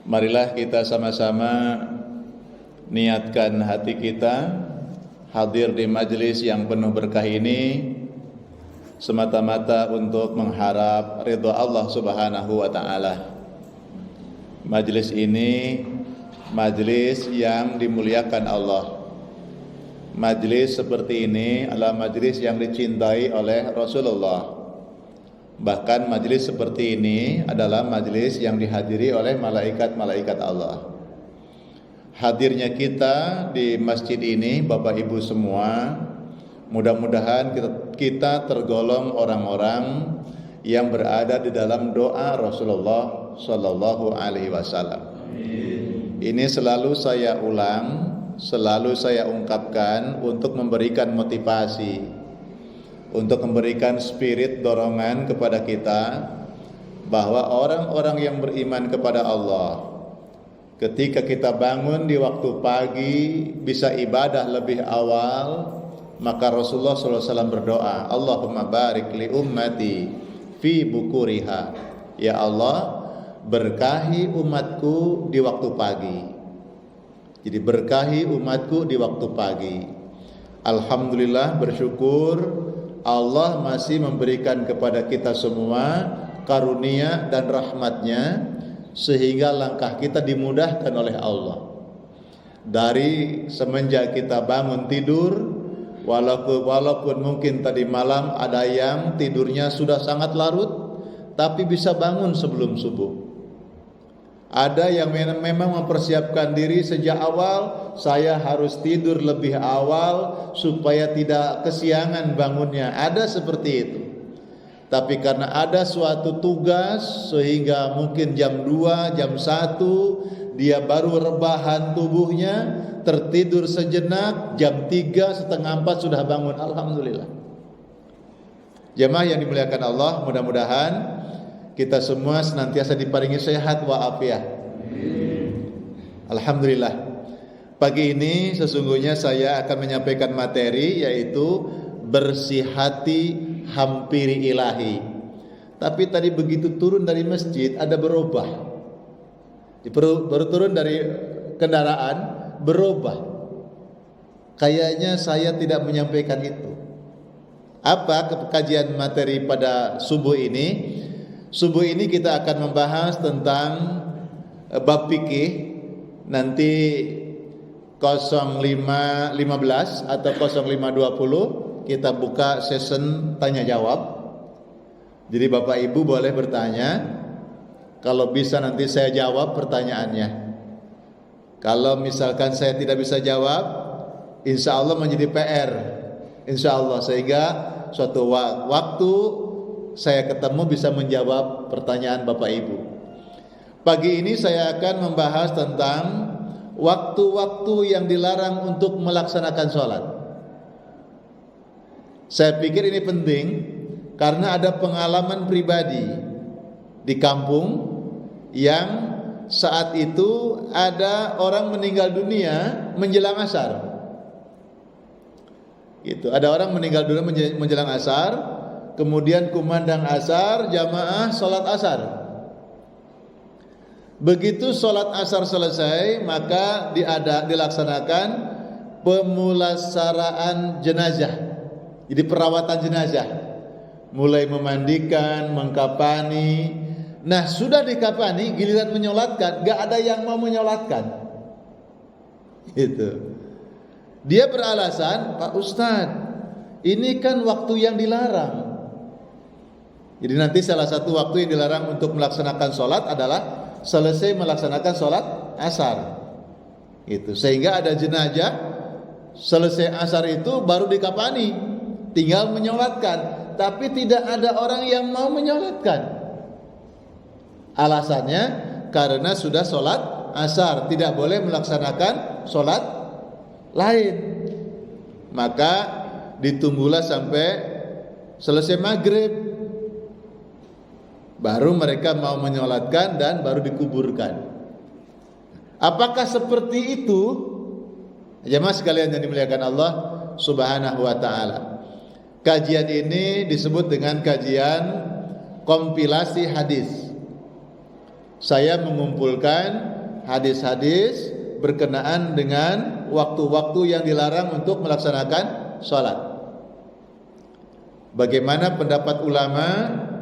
Marilah kita sama-sama niatkan hati kita hadir di majelis yang penuh berkah ini semata-mata untuk mengharap ridha Allah Subhanahu wa taala. Majelis ini majelis yang dimuliakan Allah. Majelis seperti ini adalah majelis yang dicintai oleh Rasulullah. Bahkan majelis seperti ini adalah majelis yang dihadiri oleh malaikat-malaikat Allah. Hadirnya kita di masjid ini, Bapak Ibu semua, mudah-mudahan kita tergolong orang-orang yang berada di dalam doa Rasulullah Sallallahu Alaihi Wasallam. Ini selalu saya ulang, selalu saya ungkapkan untuk memberikan motivasi, untuk memberikan spirit dorongan kepada kita bahwa orang-orang yang beriman kepada Allah, ketika kita bangun di waktu pagi bisa ibadah lebih awal, maka Rasulullah SAW berdoa, Allahumma barik li ummati fi bukuriha. Ya Allah, berkahi umatku di waktu pagi. Jadi berkahi umatku di waktu pagi. Alhamdulillah, bersyukur Allah masih memberikan kepada kita semua karunia dan rahmatnya sehingga langkah kita dimudahkan oleh Allah. Dari semenjak kita bangun tidur, walaupun mungkin tadi malam ada yang tidurnya sudah sangat larut, tapi bisa bangun sebelum subuh. Ada yang memang mempersiapkan diri sejak awal, saya harus tidur lebih awal supaya tidak kesiangan bangunnya. Ada seperti itu. Tapi karena ada suatu tugas sehingga mungkin jam 2, jam 1 dia baru rebahan tubuhnya, tertidur sejenak, jam 3, setengah 4 sudah bangun. Alhamdulillah. Jemaah yang dimuliakan Allah, mudah-mudahan kita semua senantiasa diparingi sehat wa'afiah. Alhamdulillah. Pagi ini sesungguhnya saya akan menyampaikan materi yaitu bersih hati hampiri ilahi. Tapi tadi begitu turun dari masjid ada berubah. Baru turun dari kendaraan berubah. Kayaknya saya tidak menyampaikan itu. Apa kajian materi pada subuh ini? Subuh ini kita akan membahas tentang bab fikih. Nanti 05.15 atau 05.20 kita buka session tanya jawab. Jadi Bapak Ibu boleh bertanya. Kalau bisa nanti saya jawab pertanyaannya. Kalau misalkan saya tidak bisa jawab, insya Allah menjadi PR. Insya Allah, sehingga suatu waktu saya ketemu bisa menjawab pertanyaan Bapak Ibu. Pagi ini saya akan membahas tentang waktu-waktu yang dilarang untuk melaksanakan sholat. Saya pikir ini penting karena ada pengalaman pribadi di kampung yang saat itu ada orang meninggal dunia menjelang asar. Gitu. Ada orang meninggal dunia menjelang asar, kemudian kumandang asar, jamaah sholat asar. Begitu sholat asar selesai, maka dilaksanakan pemulasaraan jenazah. Jadi perawatan jenazah, mulai memandikan, mengkapani. Nah sudah dikapani, giliran menyolatkan, gak ada yang mau menyolatkan. Gitu. Dia beralasan, Pak Ustadz, ini kan waktu yang dilarang. Jadi nanti salah satu waktu yang dilarang untuk melaksanakan sholat adalah selesai melaksanakan sholat asar. Gitu. Sehingga ada jenazah, selesai asar itu baru dikapani, tinggal menyolatkan. Tapi tidak ada orang yang mau menyolatkan. Alasannya karena sudah sholat asar, tidak boleh melaksanakan sholat lain. Maka ditunggulah sampai selesai maghrib, baru mereka mau menyolatkan dan baru dikuburkan. Apakah seperti itu? Jemaah sekalian yang dimuliakan Allah Subhanahu wa taala. Kajian ini disebut dengan kajian kompilasi hadis. saya mengumpulkan hadis-hadis berkenaan dengan waktu-waktu yang dilarang untuk melaksanakan sholat. Bagaimana pendapat ulama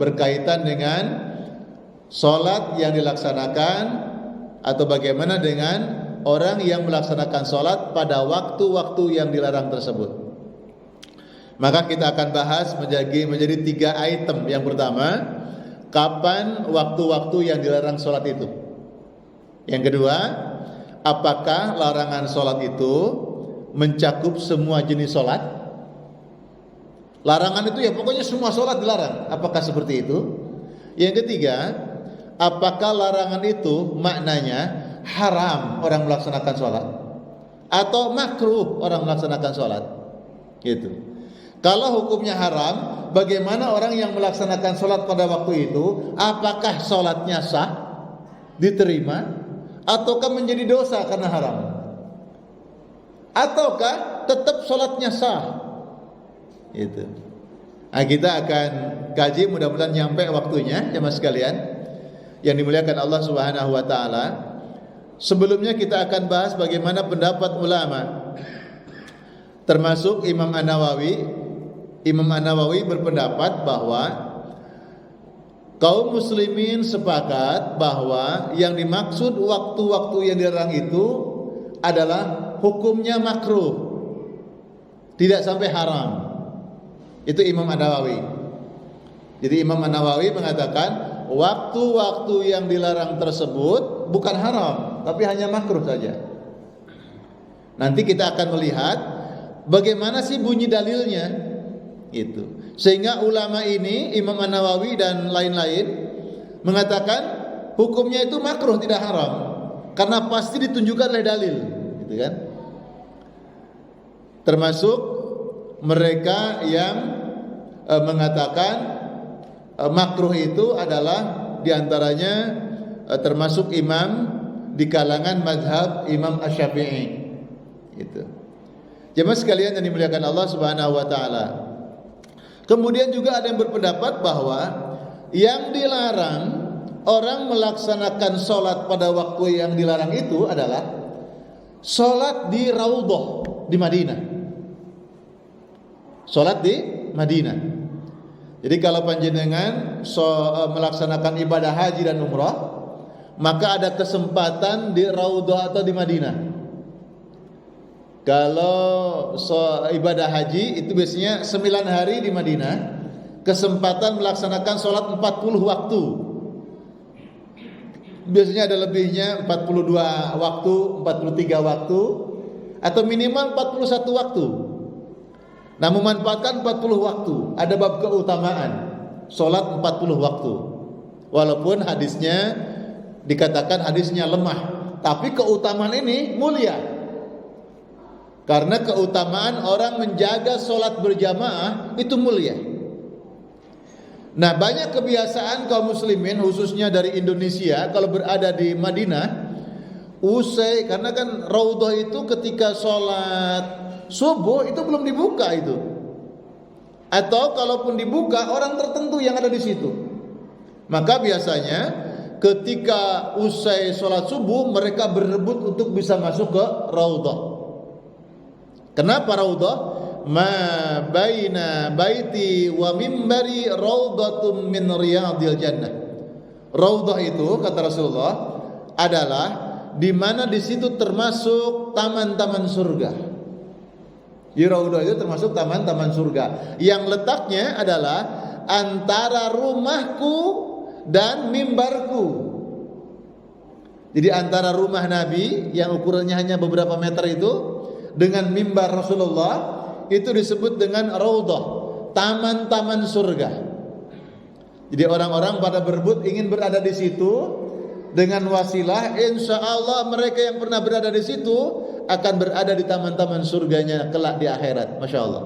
berkaitan dengan sholat yang dilaksanakan, atau bagaimana dengan orang yang melaksanakan sholat pada waktu-waktu yang dilarang tersebut. Maka kita akan bahas menjadi 3 item. Yang pertama, kapan waktu-waktu yang dilarang sholat itu. Yang kedua, apakah larangan sholat itu mencakup semua jenis sholat? Larangan itu ya pokoknya semua sholat dilarang. Apakah seperti itu? Yang ketiga, apakah larangan itu maknanya haram orang melaksanakan sholat atau makruh orang melaksanakan sholat? Gitu. Kalau hukumnya haram, bagaimana orang yang melaksanakan sholat pada waktu itu? Apakah sholatnya sah, diterima, ataukah menjadi dosa karena haram? Ataukah tetap sholatnya sah? Itu. Nah, kita akan kaji, mudah-mudahan nyampe waktunya, jemaah sekalian yang dimuliakan Allah Subhanahu wa taala. Sebelumnya kita akan bahas bagaimana pendapat ulama, termasuk Imam An-Nawawi. Imam An-Nawawi berpendapat bahwa kaum muslimin sepakat bahwa yang dimaksud waktu-waktu yang dilarang itu adalah hukumnya makruh, tidak sampai haram. Itu Imam An-Nawawi. Jadi Imam An-Nawawi mengatakan waktu-waktu yang dilarang tersebut bukan haram, tapi hanya makruh saja. Nanti kita akan melihat bagaimana sih bunyi dalilnya. Itu. Sehingga ulama ini, Imam An-Nawawi dan lain-lain mengatakan hukumnya itu makruh, tidak haram, karena pasti ditunjukkan oleh dalil, gitu kan? Termasuk mereka yang mengatakan makruh itu adalah diantaranya termasuk imam di kalangan mazhab Imam Asy-Syafi'i. Itu. Jemaah sekalian yang dimuliakan Allah Subhanahu wa taala. Kemudian juga ada yang berpendapat bahwa yang dilarang orang melaksanakan sholat pada waktu yang dilarang itu adalah sholat di Raudhah di Madinah. Sholat di Madinah. Jadi kalau panjenengan melaksanakan ibadah haji dan umrah, maka ada kesempatan di Raudhah atau di Madinah. Kalau ibadah haji itu biasanya 9 hari di Madinah, kesempatan melaksanakan sholat 40 waktu. Biasanya ada lebihnya 42 waktu, 43 waktu, atau minimal 41 waktu. Nah, memanfaatkan 40 waktu. Ada bab keutamaan sholat 40 waktu. Walaupun hadisnya dikatakan hadisnya lemah, tapi keutamaan ini mulia. Karena keutamaan orang menjaga sholat berjamaah itu mulia. Nah, banyak kebiasaan kaum muslimin khususnya dari Indonesia kalau berada di Madinah, usai karena kan Raudhah itu ketika sholat subuh itu belum dibuka itu. Atau kalaupun dibuka orang tertentu yang ada di situ. Maka biasanya ketika usai sholat subuh mereka berebut untuk bisa masuk ke Raudhah. Kenapa Raudhah? Ma baina baiti wa mimbari raudhatun min riyadil jannah. Raudhah itu kata Rasulullah adalah di mana di situ termasuk taman-taman surga. Di Raudhah itu termasuk taman-taman surga yang letaknya adalah antara rumahku dan mimbarku. Jadi antara rumah Nabi yang ukurannya hanya beberapa meter itu dengan mimbar Rasulullah itu disebut dengan Raudhah, taman-taman surga. Jadi orang-orang pada berebut ingin berada di situ dengan wasilah, insya Allah mereka yang pernah berada di situ akan berada di taman-taman surganya kelak di akhirat. Masya Allah.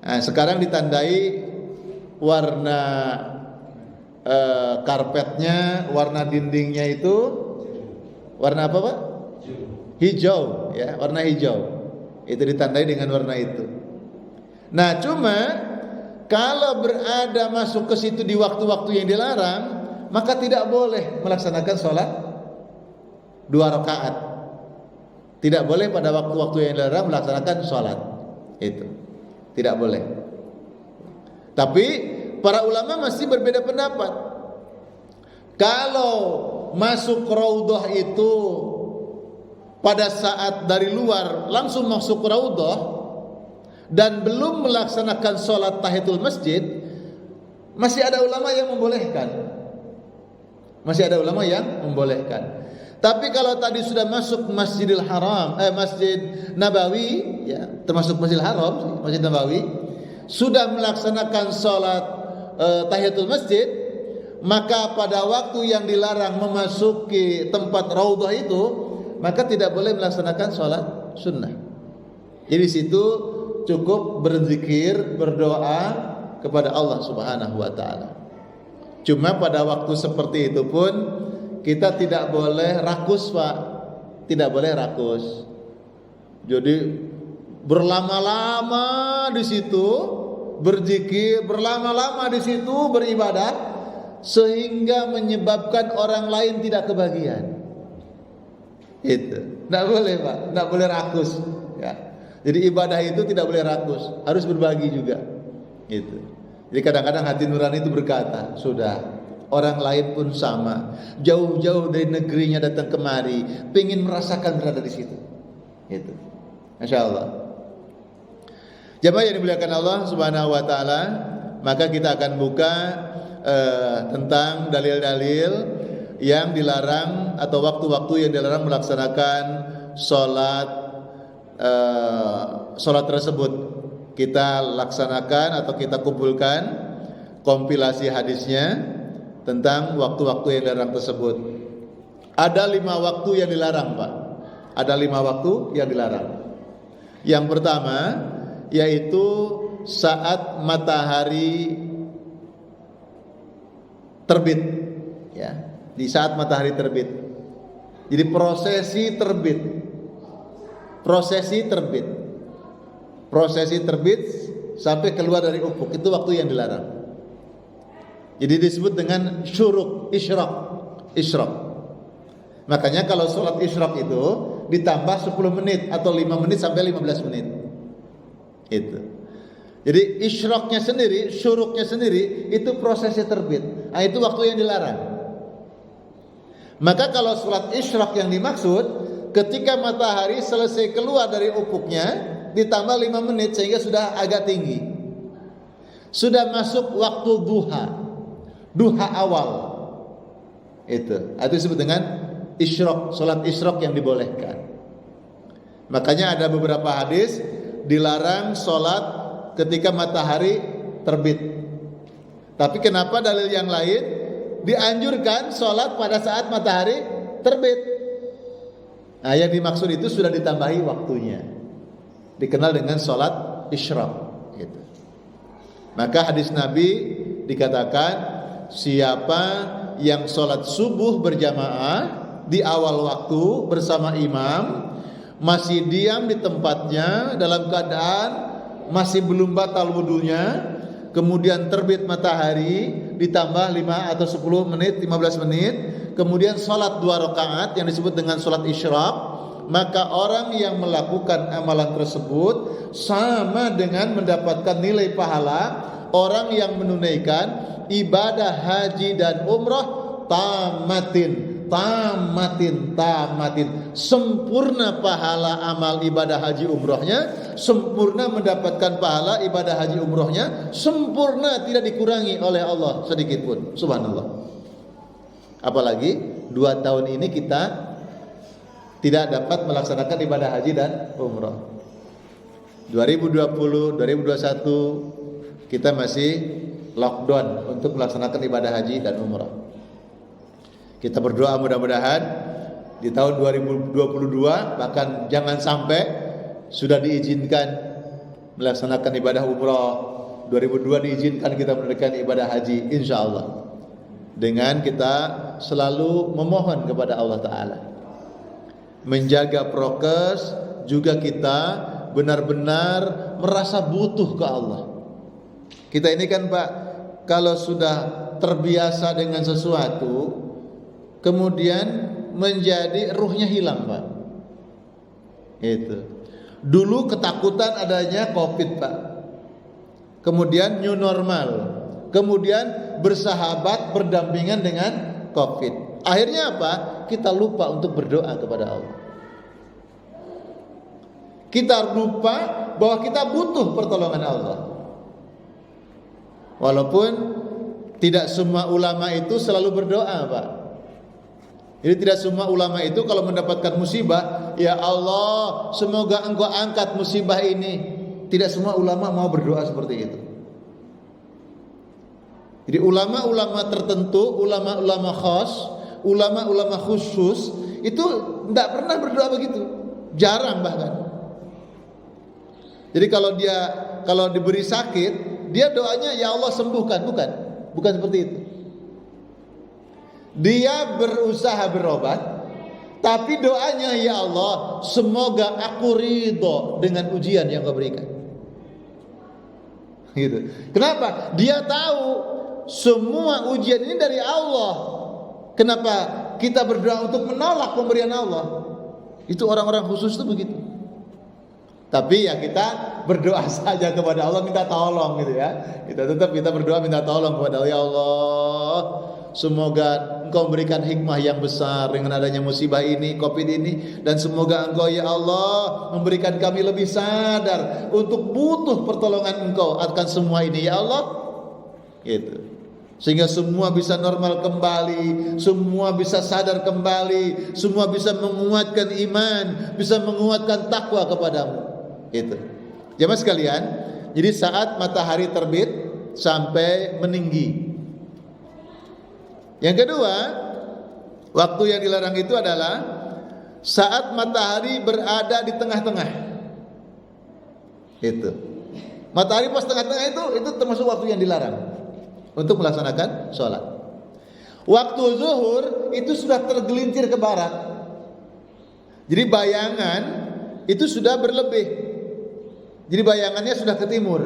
Nah, sekarang ditandai warna karpetnya, warna dindingnya itu warna apa Pak? Hijau, ya, warna hijau. Itu ditandai dengan warna itu. Nah, cuma kalau berada masuk ke situ di waktu-waktu yang dilarang, maka tidak boleh melaksanakan sholat 2 rakaat. Tidak boleh pada waktu-waktu yang dilarang melaksanakan sholat. Itu tidak boleh. Tapi para ulama masih berbeda pendapat. Kalau masuk raudhah itu pada saat dari luar langsung masuk raudhah dan belum melaksanakan sholat tahiyatul masjid, masih ada ulama yang membolehkan. Masih ada ulama yang membolehkan. Tapi kalau tadi sudah masuk Masjidil Haram, Masjid Nabawi, ya, termasuk Masjidil Haram, Masjid Nabawi, sudah melaksanakan sholat tahiyatul masjid, maka pada waktu yang dilarang memasuki tempat raudhah itu, maka tidak boleh melaksanakan sholat sunnah. Jadi situ cukup berzikir, berdoa kepada Allah Subhanahu wa taala. Cuma pada waktu seperti itu pun kita tidak boleh rakus, Pak. Tidak boleh rakus. Jadi berlama-lama di situ berzikir, berlama-lama di situ beribadah sehingga menyebabkan orang lain tidak kebagian. Itu. Tidak boleh, Pak. Tidak boleh rakus. Ya. Jadi ibadah itu tidak boleh rakus, harus berbagi juga. Gitu. Jadi kadang-kadang hati nurani itu berkata, sudah. Orang lain pun sama, jauh-jauh dari negerinya datang kemari, pengen merasakan berada di situ. Itu, Masya Allah. Jamaah yang dimuliakan Allah Subhanahu Wa Taala, maka kita akan buka tentang dalil-dalil yang dilarang atau waktu-waktu yang dilarang melaksanakan sholat tersebut. Kita laksanakan atau kita kumpulkan kompilasi hadisnya tentang waktu-waktu yang dilarang tersebut. Ada 5 waktu yang dilarang, Pak. Ada 5 waktu yang dilarang. Yang pertama yaitu saat matahari terbit, ya, di saat matahari terbit. Jadi prosesi terbit, sampai keluar dari ufuk, itu waktu yang dilarang. Jadi disebut dengan syuruk, isyraq. Makanya kalau sholat isyraq itu ditambah 10 menit atau 5 menit sampai 15 menit. Itu. Jadi isyraqnya sendiri, syuruknya sendiri itu prosesnya terbit. Nah, itu waktu yang dilarang. Maka kalau sholat isyraq yang dimaksud ketika matahari selesai keluar dari ufuknya ditambah 5 menit sehingga sudah agak tinggi. Sudah masuk waktu duha awal. Itu disebut dengan isyraq, salat isyraq yang dibolehkan. Makanya ada beberapa hadis dilarang salat ketika matahari terbit. Tapi kenapa dalil yang lain dianjurkan salat pada saat matahari terbit? Nah, yang dimaksud itu sudah ditambahi waktunya. Dikenal dengan salat isyraq gitu. Maka hadis Nabi dikatakan siapa yang sholat subuh berjamaah di awal waktu bersama imam, masih diam di tempatnya dalam keadaan masih belum batal wudunya, kemudian terbit matahari ditambah 5 atau 10 menit, 15 menit, kemudian sholat 2 rakaat yang disebut dengan sholat isyraq, maka orang yang melakukan amalan tersebut sama dengan mendapatkan nilai pahala orang yang menunaikan ibadah haji dan umrah tamatin, sempurna pahala amal ibadah haji umrahnya, sempurna mendapatkan pahala ibadah haji umrahnya, sempurna, tidak dikurangi oleh Allah sedikit pun. Subhanallah. Apalagi 2 tahun ini kita tidak dapat melaksanakan ibadah haji dan umrah. 2020, 2021 kita masih lockdown untuk melaksanakan ibadah haji dan umrah. Kita berdoa mudah-mudahan di tahun 2022 bahkan jangan sampai sudah diizinkan melaksanakan ibadah umrah. 2002 diizinkan kita menunaikan ibadah haji, insyaallah. Dengan kita selalu memohon kepada Allah Ta'ala, menjaga prokes, juga kita benar-benar merasa butuh ke Allah. Kita ini kan Pak, kalau sudah terbiasa dengan sesuatu, kemudian menjadi ruhnya hilang, Pak. Itu. Dulu ketakutan adanya COVID, Pak. Kemudian new normal. Kemudian bersahabat berdampingan dengan COVID. Akhirnya apa? Kita lupa untuk berdoa kepada Allah. Kita lupa bahwa kita butuh pertolongan Allah. Walaupun tidak semua ulama itu selalu berdoa, Pak. Jadi tidak semua ulama itu kalau mendapatkan musibah, ya Allah, semoga Engkau angkat musibah ini. Tidak semua ulama mau berdoa seperti itu. Jadi ulama-ulama tertentu, ulama-ulama khas, ulama-ulama khusus itu tidak pernah berdoa begitu. Jarang bahkan. Jadi kalau diberi sakit, dia doanya ya Allah sembuhkan, bukan seperti itu. Dia berusaha berobat, tapi doanya ya Allah, semoga aku ridho dengan ujian yang Kau berikan. Gitu. Kenapa? Dia tahu semua ujian ini dari Allah. Kenapa kita berdoa untuk menolak pemberian Allah? Itu orang-orang khusus itu begitu. Tapi ya kita berdoa saja kepada Allah, minta tolong gitu ya. Kita berdoa minta tolong kepada Allah. Ya Allah, semoga Engkau memberikan hikmah yang besar dengan adanya musibah ini, COVID ini, dan semoga Engkau ya Allah memberikan kami lebih sadar untuk butuh pertolongan Engkau akan semua ini ya Allah. Gitu. Sehingga semua bisa normal kembali, semua bisa sadar kembali, semua bisa menguatkan iman, bisa menguatkan takwa kepadamu. Itu. Jemaah sekalian, jadi saat matahari terbit sampai meninggi. Yang kedua, waktu yang dilarang itu adalah saat matahari berada di tengah-tengah. Itu. Matahari pas tengah-tengah itu termasuk waktu yang dilarang untuk melaksanakan sholat. Waktu zuhur itu sudah tergelincir ke barat. Jadi bayangan itu sudah berlebih. Jadi bayangannya sudah ke timur.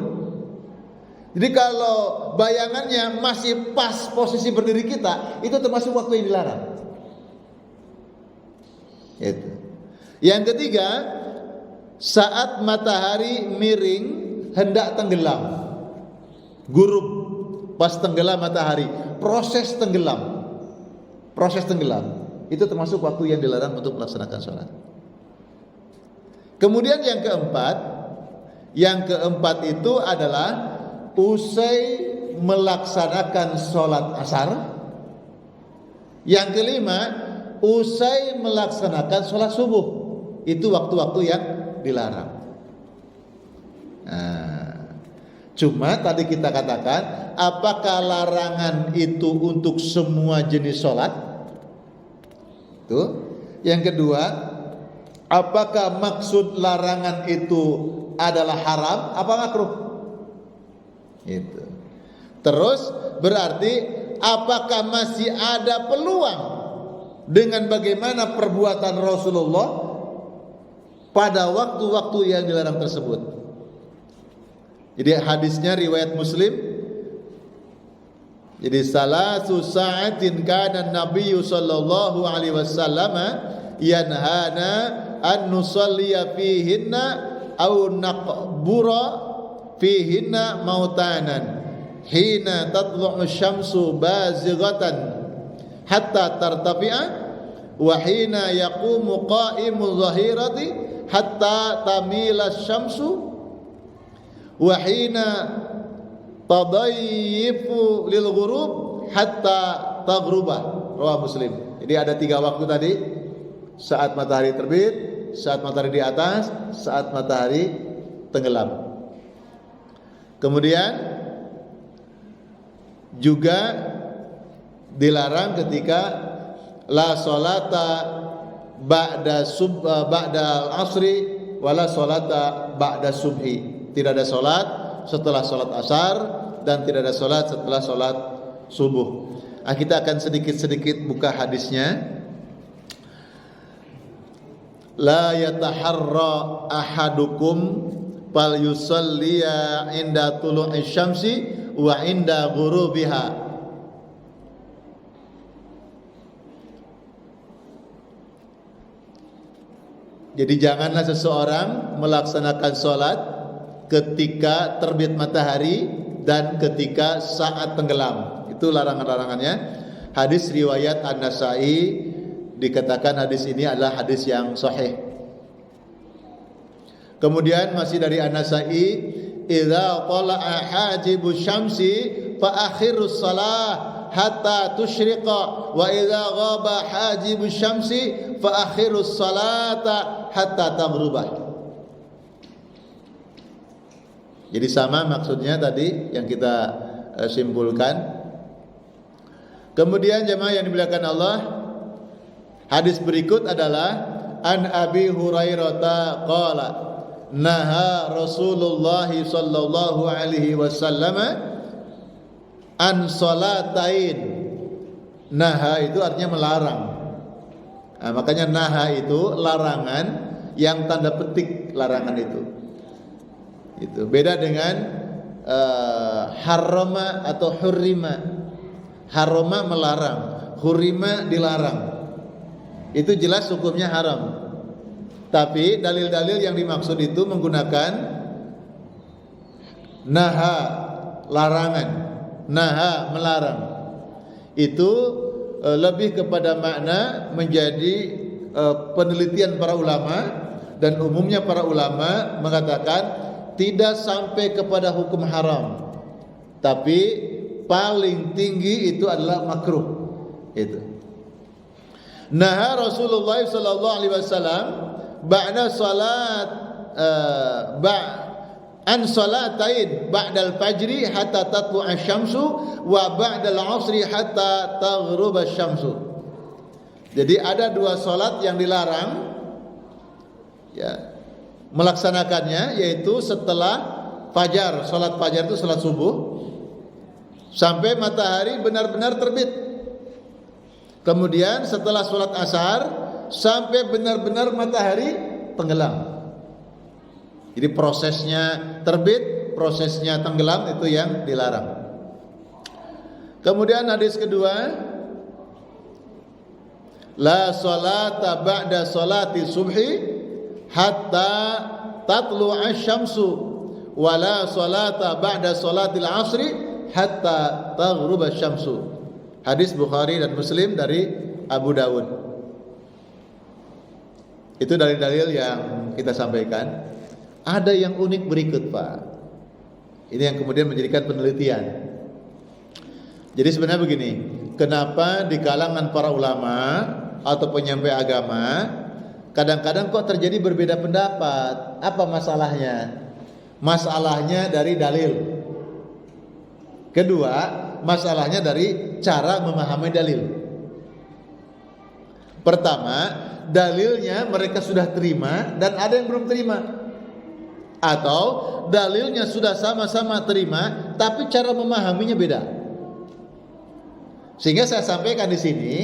Jadi kalau bayangannya masih pas posisi berdiri kita, itu termasuk waktu yang dilarang. Itu. Yang ketiga, saat matahari miring hendak tenggelam, gurub pas tenggelam matahari, proses tenggelam, itu termasuk waktu yang dilarang untuk melaksanakan sholat. Kemudian yang keempat itu adalah usai melaksanakan sholat asar. Yang kelima, usai melaksanakan sholat subuh. Itu waktu-waktu yang dilarang. Nah, cuma tadi kita katakan, apakah larangan itu untuk semua jenis sholat? Itu. Yang kedua, apakah maksud larangan itu adalah haram apa makruh? Itu. Terus berarti apakah masih ada peluang dengan bagaimana perbuatan Rasulullah pada waktu-waktu yang dilarang tersebut? Jadi hadisnya riwayat Muslim. Jadi salasu sa'atin kana Nabi sallallahu alaihi wasallam yanhana an nusalliya fihinna aw naqbura fihinna mautanan hina tatlu'u syamsu bazighatan hatta tartafi'a wa hina yaqumu qa'imu zahirati hatta tamila syamsu wa hina tadayyifu lil ghurub hatta taghruba. Rawah Muslim. Jadi ada 3 waktu tadi, saat matahari terbit, saat matahari di atas, saat matahari tenggelam. Kemudian juga dilarang ketika la sholata ba'da al-asri wala sholata ba'da subhi. Tidak ada sholat setelah sholat asar dan tidak ada sholat setelah sholat subuh. Kita akan sedikit-sedikit buka hadisnya. La yataharra ahadukum fal yusalliya inda tulu'i syamsi wa inda ghurubiha Jadi janganlah seseorang melaksanakan sholat ketika terbit matahari dan ketika saat tenggelam. Itu larangan-larangannya. Hadis riwayat An-Nasa'i, dikatakan hadis ini adalah hadis yang sahih. Kemudian masih dari An-Nasa'i, idza tala'a hajibus syamsi fa akhirus shalah hatta tusyriqa wa idza ghaba hajibus syamsi fa akhirus salata hatta taghrubah. Jadi sama maksudnya tadi yang kita simpulkan. Kemudian jemaah yang dimuliakan Allah, hadis berikut adalah An Abi Hurairah qala naha Rasulullah sallallahu alaihi wasallam an salatain. Naha itu artinya melarang. Nah, makanya naha itu larangan yang tanda petik larangan itu. Itu beda dengan harrama atau hurrima. Harrama melarang, hurrima dilarang. Itu jelas hukumnya haram. Tapi dalil-dalil yang dimaksud itu menggunakan naha, larangan, naha, melarang. Itu lebih kepada makna menjadi penelitian para ulama, dan umumnya para ulama mengatakan tidak sampai kepada hukum haram, tapi paling tinggi itu adalah makruh. Itu. Naha Rasulullah sallallahu alaihi wasallam ba'da salat an salatain ba'dal fajri hatta tatlu'a syamsu wa ba'dal 'asri hatta taghruba syamsu. Jadi ada dua salat yang dilarang ya melaksanakannya, yaitu setelah fajar. Salat fajar itu salat subuh sampai matahari benar-benar terbit. Kemudian setelah salat asar sampai benar-benar matahari tenggelam. Jadi prosesnya terbit, prosesnya tenggelam itu yang dilarang. Kemudian hadis kedua, la salata ba'da salati subhi hatta tatlu'a syamsu wa la salata ba'da salatil asri hatta taghruba syamsu. Hadis Bukhari dan Muslim dari Abu Dawud. Itu dalil-dalil yang kita sampaikan. Ada yang unik berikut, Pak. Ini yang kemudian menjadikan penelitian. Jadi sebenarnya begini, kenapa di kalangan para ulama atau penyampai agama kadang-kadang kok terjadi berbeda pendapat? Apa masalahnya? Masalahnya dari dalil. Kedua, masalahnya dari cara memahami dalil. Pertama, dalilnya mereka sudah terima dan ada yang belum terima. Atau dalilnya sudah sama-sama terima tapi cara memahaminya beda. Sehingga saya sampaikan di sini,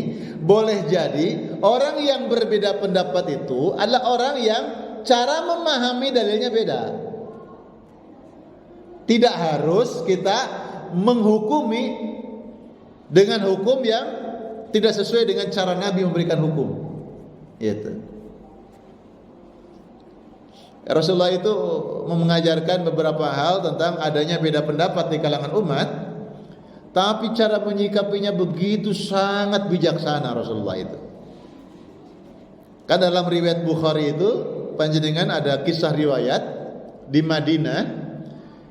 boleh jadi orang yang berbeda pendapat itu adalah orang yang cara memahami dalilnya beda. Tidak harus kita menghukumi dengan hukum yang tidak sesuai dengan cara Nabi memberikan hukum. Itu. Rasulullah itu mengajarkan beberapa hal tentang adanya beda pendapat di kalangan umat, tapi cara menyikapinya begitu sangat bijaksana Rasulullah itu. Kan dalam riwayat Bukhari itu panjenengan ada kisah riwayat di Madinah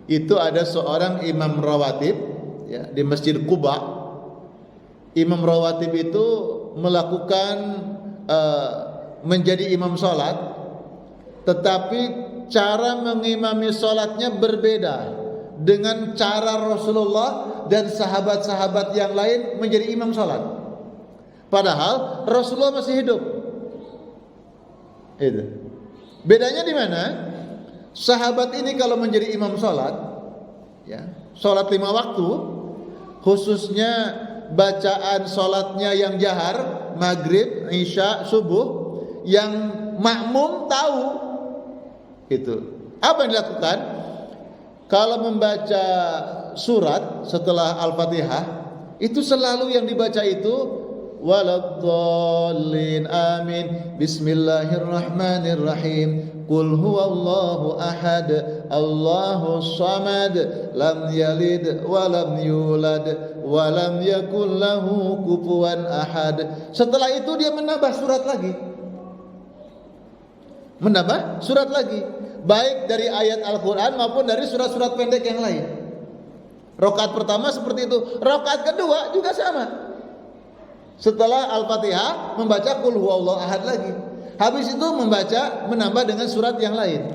itu ada seorang imam rawatib ya, di Masjid Quba. Imam rawatib itu melakukan menjadi imam salat, tetapi cara mengimami salatnya berbeda dengan cara Rasulullah dan sahabat-sahabat yang lain menjadi imam salat. Padahal Rasulullah masih hidup. Itu. Bedanya di mana? Sahabat ini kalau menjadi imam salat, ya, salat 5 waktu, khususnya bacaan salatnya yang jahar, maghrib, isya, subuh, yang makmum tahu itu. Apa yang dilakukan? Kalau membaca surat setelah Al-Fatihah, itu selalu yang dibaca itu waladdallin. Amin. Bismillahirrahmanirrahim. Qul huwallahu ahad, Allahus samad, lam yalid wa lam yulad wa lam yakul lahu kufuwan ahad. Setelah itu dia menambah surat lagi. Menambah surat lagi, baik dari ayat Al-Qur'an maupun dari surat-surat pendek yang lain. Rakaat pertama seperti itu, rakaat kedua juga sama. Setelah Al-Fatihah membaca qul huwallahu ahad lagi. Habis itu menambah dengan surat yang lain.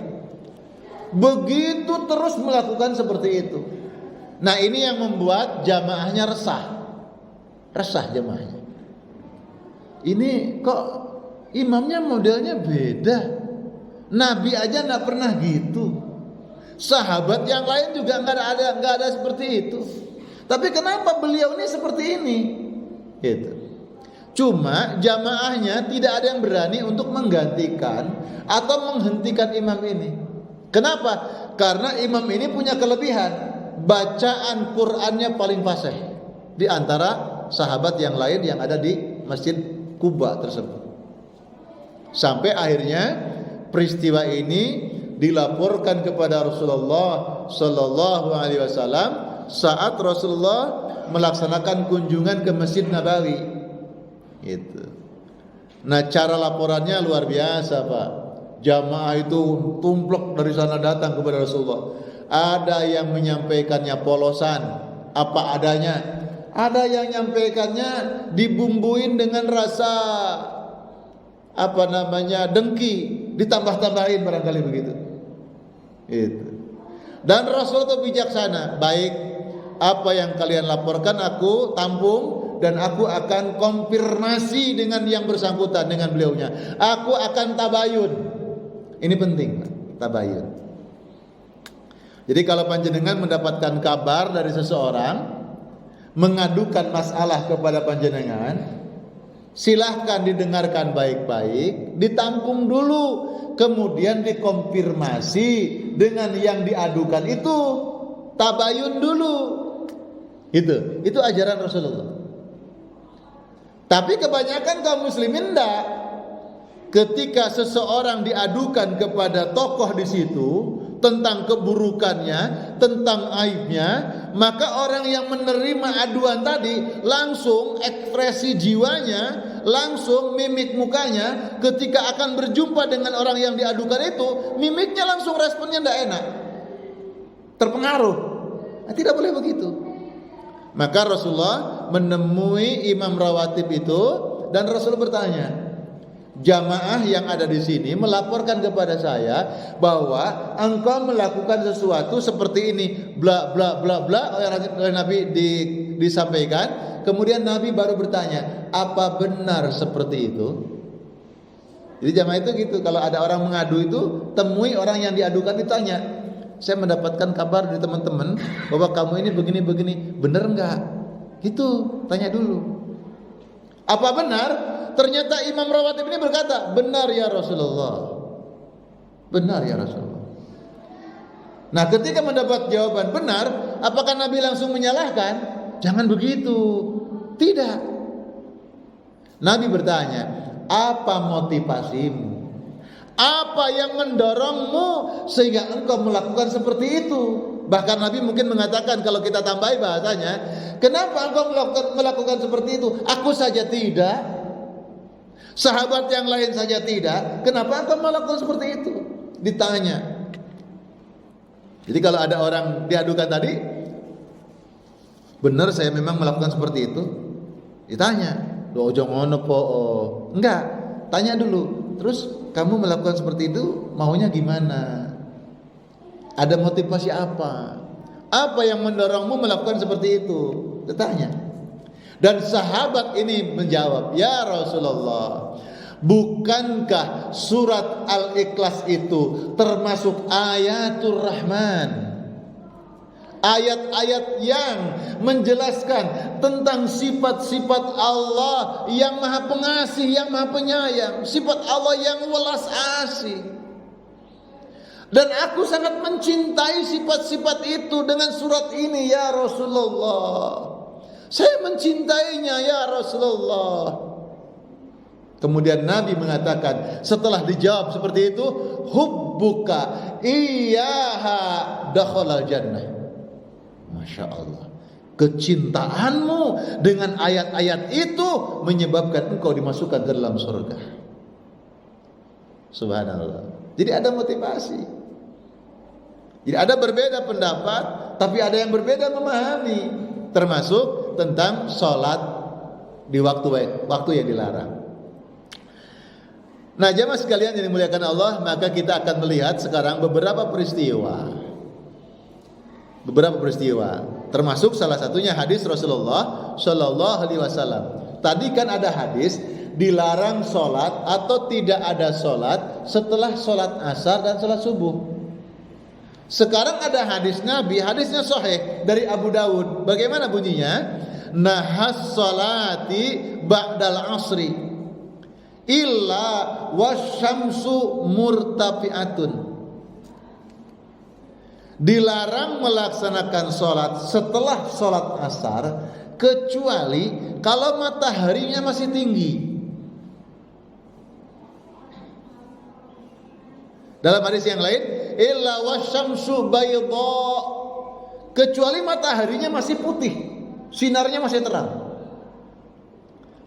Begitu terus melakukan seperti itu. Nah, ini yang membuat jamaahnya resah. Resah jamaahnya. Ini kok imamnya modelnya beda. Nabi aja nggak pernah gitu. Sahabat yang lain juga nggak ada seperti itu. Tapi kenapa beliau ini seperti ini? Gitu. Cuma jamaahnya tidak ada yang berani untuk menggantikan atau menghentikan imam ini. Kenapa? Karena imam ini punya kelebihan, bacaan Qur'annya paling fasih di antara sahabat yang lain yang ada di Masjid Quba tersebut. Sampai akhirnya peristiwa ini dilaporkan kepada Rasulullah sallallahu alaihi wasallam saat Rasulullah melaksanakan kunjungan ke Masjid Nabawi. Gitu. Nah, cara laporannya luar biasa, Pak. Jamaah itu tumplek dari sana datang kepada Rasulullah. Ada yang menyampaikannya polosan, apa adanya. Ada yang menyampaikannya dibumbuin dengan rasa dengki, ditambah-tambahin barangkali begitu. Itu. Dan Rasul itu bijaksana. Baik, apa yang kalian laporkan aku tampung dan aku akan konfirmasi dengan yang bersangkutan, dengan beliaunya. Aku akan tabayun. Ini penting, tabayun. Jadi kalau panjenengan mendapatkan kabar dari seseorang mengadukan masalah kepada panjenengan, silahkan didengarkan baik-baik, ditampung dulu, kemudian dikonfirmasi dengan yang diadukan itu, tabayun dulu. Itu ajaran Rasulullah. Tapi kebanyakan kaum muslimin enggak. Ketika seseorang diadukan kepada tokoh di situ tentang keburukannya, tentang aibnya, maka orang yang menerima aduan tadi langsung ekspresi jiwanya, langsung mimik mukanya ketika akan berjumpa dengan orang yang diadukan itu, mimiknya langsung responnya enggak enak. Terpengaruh. Nah, tidak boleh begitu. Maka Rasulullah menemui imam rawatib itu dan Rasul bertanya, jamaah yang ada di sini melaporkan kepada saya bahwa engkau melakukan sesuatu seperti ini, bla bla bla bla, oleh Nabi disampaikan. Kemudian Nabi baru bertanya, apa benar seperti itu? Jadi jamaah itu gitu, kalau ada orang mengadu itu temui orang yang diadukan, ditanya, saya mendapatkan kabar dari teman-teman bahwa kamu ini begini-begini, benar enggak? Gitu, tanya dulu. Apa benar? Ternyata imam rawatib ini berkata, benar ya Rasulullah. Benar ya Rasulullah. Nah, ketika mendapat jawaban benar, apakah Nabi langsung menyalahkan? Jangan begitu. Tidak. Nabi bertanya, apa motivasimu? Apa yang mendorongmu sehingga engkau melakukan seperti itu? Bahkan Nabi mungkin mengatakan, kalau kita tambahi bahasanya, kenapa engkau melakukan seperti itu? Aku saja tidak, sahabat yang lain saja tidak, kenapa engkau melakukan seperti itu? Ditanya. Jadi kalau ada orang diadukan tadi, benar saya memang melakukan seperti itu, ditanya, "Lo ojo ngono po." Enggak, tanya dulu. Terus kamu melakukan seperti itu maunya gimana? Ada motivasi apa? Apa yang mendorongmu melakukan seperti itu? Ditanya. Dan sahabat ini menjawab, ya Rasulullah, bukankah surat Al-Ikhlas itu termasuk ayatul Rahman? Ayat-ayat yang menjelaskan tentang sifat-sifat Allah yang maha pengasih, yang maha penyayang, sifat Allah yang welas asih. Dan aku sangat mencintai sifat-sifat itu dengan surat ini ya Rasulullah. Saya mencintainya ya Rasulullah. Kemudian Nabi mengatakan, setelah dijawab seperti itu, hubbuka iyyaha dakhalal jannah. Masya Allah, kecintaanmu dengan ayat-ayat itu menyebabkan engkau dimasukkan ke dalam surga. Subhanallah. Jadi ada motivasi. Jadi ada berbeda pendapat, tapi ada yang berbeda memahami, termasuk tentang sholat di waktu yang dilarang. Nah, jemaah sekalian yang dimuliakan Allah, maka kita akan melihat sekarang beberapa peristiwa. Termasuk salah satunya hadis Rasulullah Shallallahu Alaihi Wasallam. Tadi kan ada hadis dilarang sholat atau tidak ada sholat setelah sholat asar dan sholat subuh. Sekarang ada hadis Nabi, hadisnya sahih dari Abu Dawud. Bagaimana bunyinya? Nahas sholati ba'dal asri illa wasyamsu murtafi'atun. Dilarang melaksanakan sholat setelah sholat asar kecuali kalau mataharinya masih tinggi. Dalam hadis yang lain, illa wasyamsu bayda, kecuali mataharinya masih putih, sinarnya masih terang.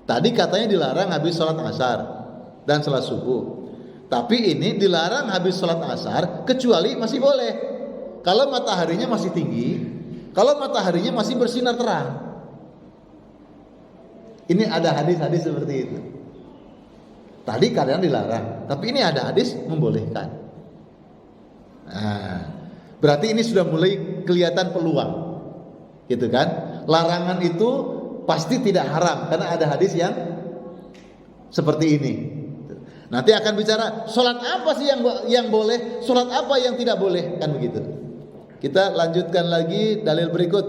Tadi katanya dilarang habis sholat asar dan sholat subuh. Tapi ini dilarang habis sholat asar kecuali masih boleh kalau mataharinya masih tinggi, kalau mataharinya masih bersinar terang. Ini ada hadis-hadis seperti itu. Tadi kadang dilarang, tapi ini ada hadis membolehkan. Nah, berarti ini sudah mulai kelihatan peluang, gitu kan? Larangan itu pasti tidak haram karena ada hadis yang seperti ini. Nanti akan bicara sholat apa sih yang boleh, sholat apa yang tidak boleh, kan begitu. Kita lanjutkan lagi dalil berikut.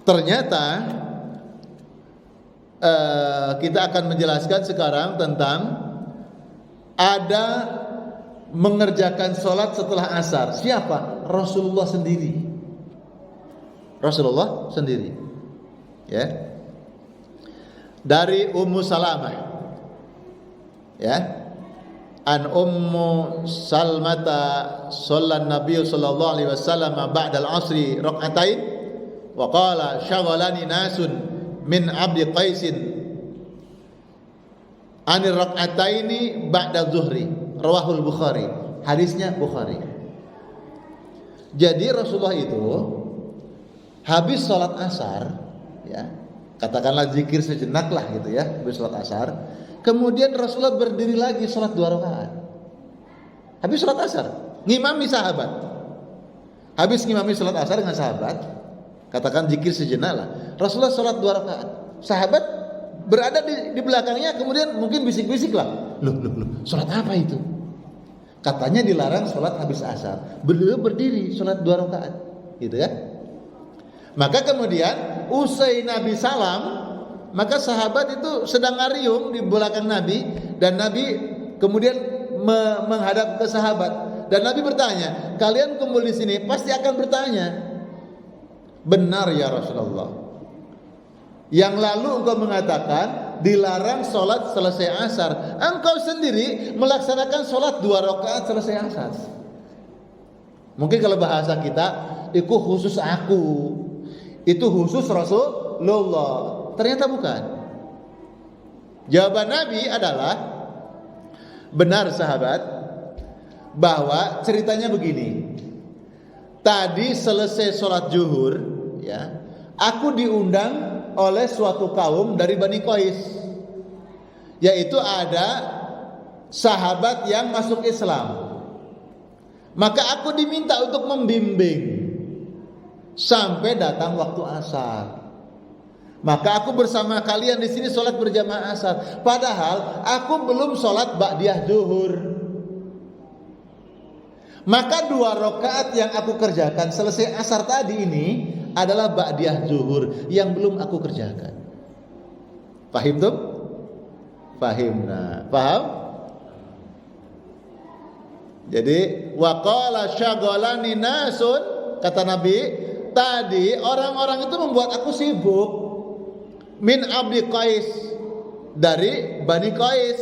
Ternyata kita akan menjelaskan sekarang tentang ada mengerjakan sholat setelah asar. Siapa? Rasulullah sendiri. Rasulullah sendiri, ya. Dari Ummu Salamah, ya. An Ummu Salmata sallan Nabi sallallahu alaihi wasallam ba'da al-'asri rak'atain wa qala syaghalani nasun min abdi qaisin anir rak'ataini ba'da zuhri, rawahul Bukhari. Hadisnya Bukhari. Jadi Rasulullah itu habis sholat asar, ya, katakanlah zikir sejenak lah gitu ya, habis sholat asar, kemudian Rasulullah berdiri lagi sholat 2 rakaat. Habis sholat asar, ngimami sahabat. Habis ngimami sholat asar dengan sahabat, katakan zikir sejenak lah. Rasulullah sholat 2 rakaat. Sahabat berada di belakangnya, kemudian mungkin bisik-bisik lah. Loh, sholat apa itu? Katanya dilarang sholat habis asar. Beliau berdiri sholat 2 rakaat, gitu kan? Maka kemudian usai Nabi salam, maka sahabat itu sedang ngariung di belakang Nabi, dan Nabi kemudian menghadap ke sahabat, dan Nabi bertanya, kalian kumpul di sini pasti akan bertanya, benar ya Rasulullah, yang lalu engkau mengatakan dilarang sholat selesai asar, engkau sendiri melaksanakan sholat 2 rakaat selesai asar. Mungkin kalau bahasa kita, itu khusus aku, itu khusus Rasulullah. Ternyata bukan. Jawaban Nabi adalah, benar sahabat, bahwa ceritanya begini. Tadi selesai sholat zuhur, ya, aku diundang oleh suatu kaum dari Bani Qais, yaitu ada sahabat yang masuk Islam. Maka aku diminta untuk membimbing sampai datang waktu asar. Maka aku bersama kalian di sini sholat berjamaah asar. Padahal aku belum sholat ba'diyah zuhur. Maka 2 rakaat yang aku kerjakan selesai asar tadi ini adalah ba'diyah zuhur yang belum aku kerjakan. Paham tuh? Pahimna. Paham? Jadi waqala syaghalani nasun, kata Nabi, tadi orang-orang itu membuat aku sibuk. Min abdi Qais, dari Bani Qais,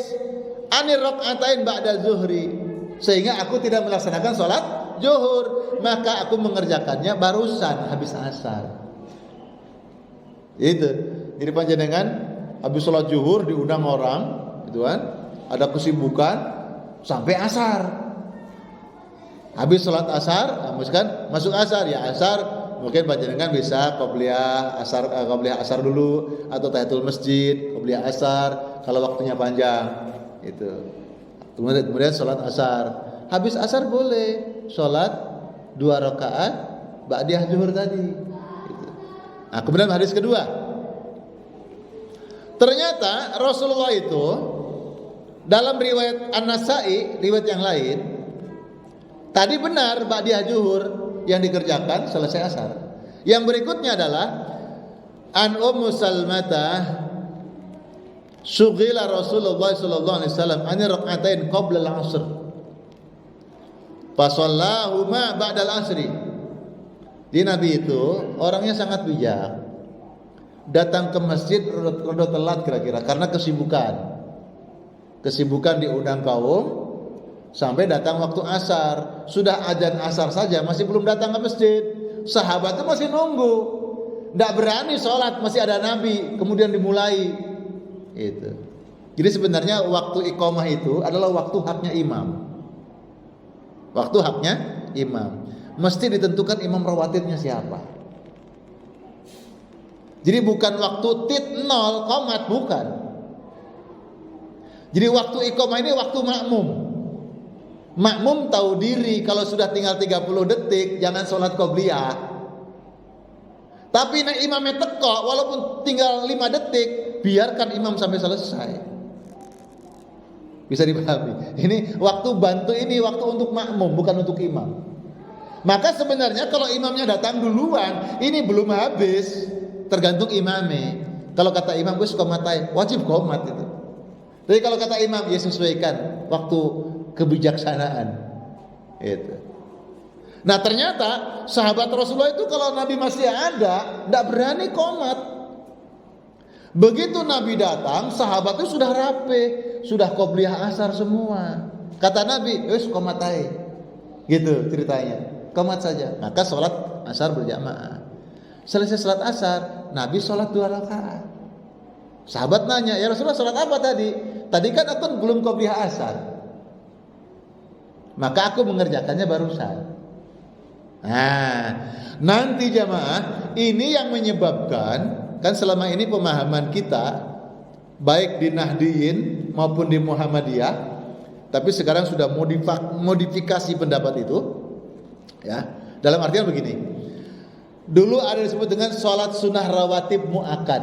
anir rakaatain ba'da zuhri, sehingga aku tidak melaksanakan sholat zuhur, maka aku mengerjakannya barusan habis asar. Itu. Jadi panjenengan habis sholat zuhur diundang orang, gitu kan? Ada kesibukan sampai asar. Habis sholat asar, misalkan masuk asar, ya asar. Mungkin panjenengan bisa qobliyah asar dulu, atau tahiyatul masjid, qobliyah asar kalau waktunya panjang. Itu. Kemudian sholat asar. Habis asar boleh sholat 2 rakaat ba'diyah zuhur tadi. Gitu. Nah, kemudian hadis kedua. Ternyata Rasulullah itu dalam riwayat An-Nasa'i, riwayat yang lain, tadi benar ba'diyah zuhur yang dikerjakan selesai asar. Yang berikutnya adalah an Ummu Salmah syughila Rasulullah sallallahu alaihi wasallam an rak'atain qabla al-'asr. Fa shallahuma ba'da al-'asri. Di Nabi itu orangnya sangat bijak. Datang ke masjid rada telat kira-kira karena kesibukan. Kesibukan diundang kaum sampai datang waktu asar. Sudah azan asar saja masih belum datang ke masjid. Sahabat itu masih nunggu, tidak berani sholat, masih ada Nabi, kemudian dimulai. Itu. Jadi sebenarnya waktu iqamah itu adalah waktu haknya imam. Waktu haknya imam. Mesti ditentukan imam rawatibnya siapa. Jadi bukan waktu tit 0 qomat, bukan. Jadi waktu iqamah ini waktu makmum. Makmum tahu diri kalau sudah tinggal 30 detik jangan sholat qobliyah. Tapi nek imamnya teko walaupun tinggal 5 detik, biarkan imam sampai selesai. Bisa dipahami. Ini waktu bantu, ini waktu untuk makmum, bukan untuk imam. Maka sebenarnya kalau imamnya datang duluan, ini belum habis, tergantung imamnya. Kalau kata imam gue qomatai, wajib qomat itu. Tapi kalau kata imam, ya sesuaikan waktu kebijaksanaan. Itu. Nah ternyata sahabat Rasulullah itu kalau Nabi masih ada, tidak berani qomat. Begitu Nabi datang, sahabat itu sudah rapi, sudah qobliyah asar semua. Kata Nabi, wes qomatai. Gitu ceritanya, qomat saja. Maka sholat asar berjamaah. Selesai sholat asar, Nabi sholat 2 rakaat. Sahabat nanya, ya Rasulullah sholat apa tadi? Tadi kan aku belum qobliyah asar. Maka aku mengerjakannya barusan. Nah, nanti jamaah, ini yang menyebabkan, kan selama ini pemahaman kita baik di Nahdiyin maupun di Muhammadiyah, tapi sekarang sudah modifikasi pendapat itu, ya. Dalam artian begini. Dulu ada disebut dengan sholat sunnah rawatib mu'akkad.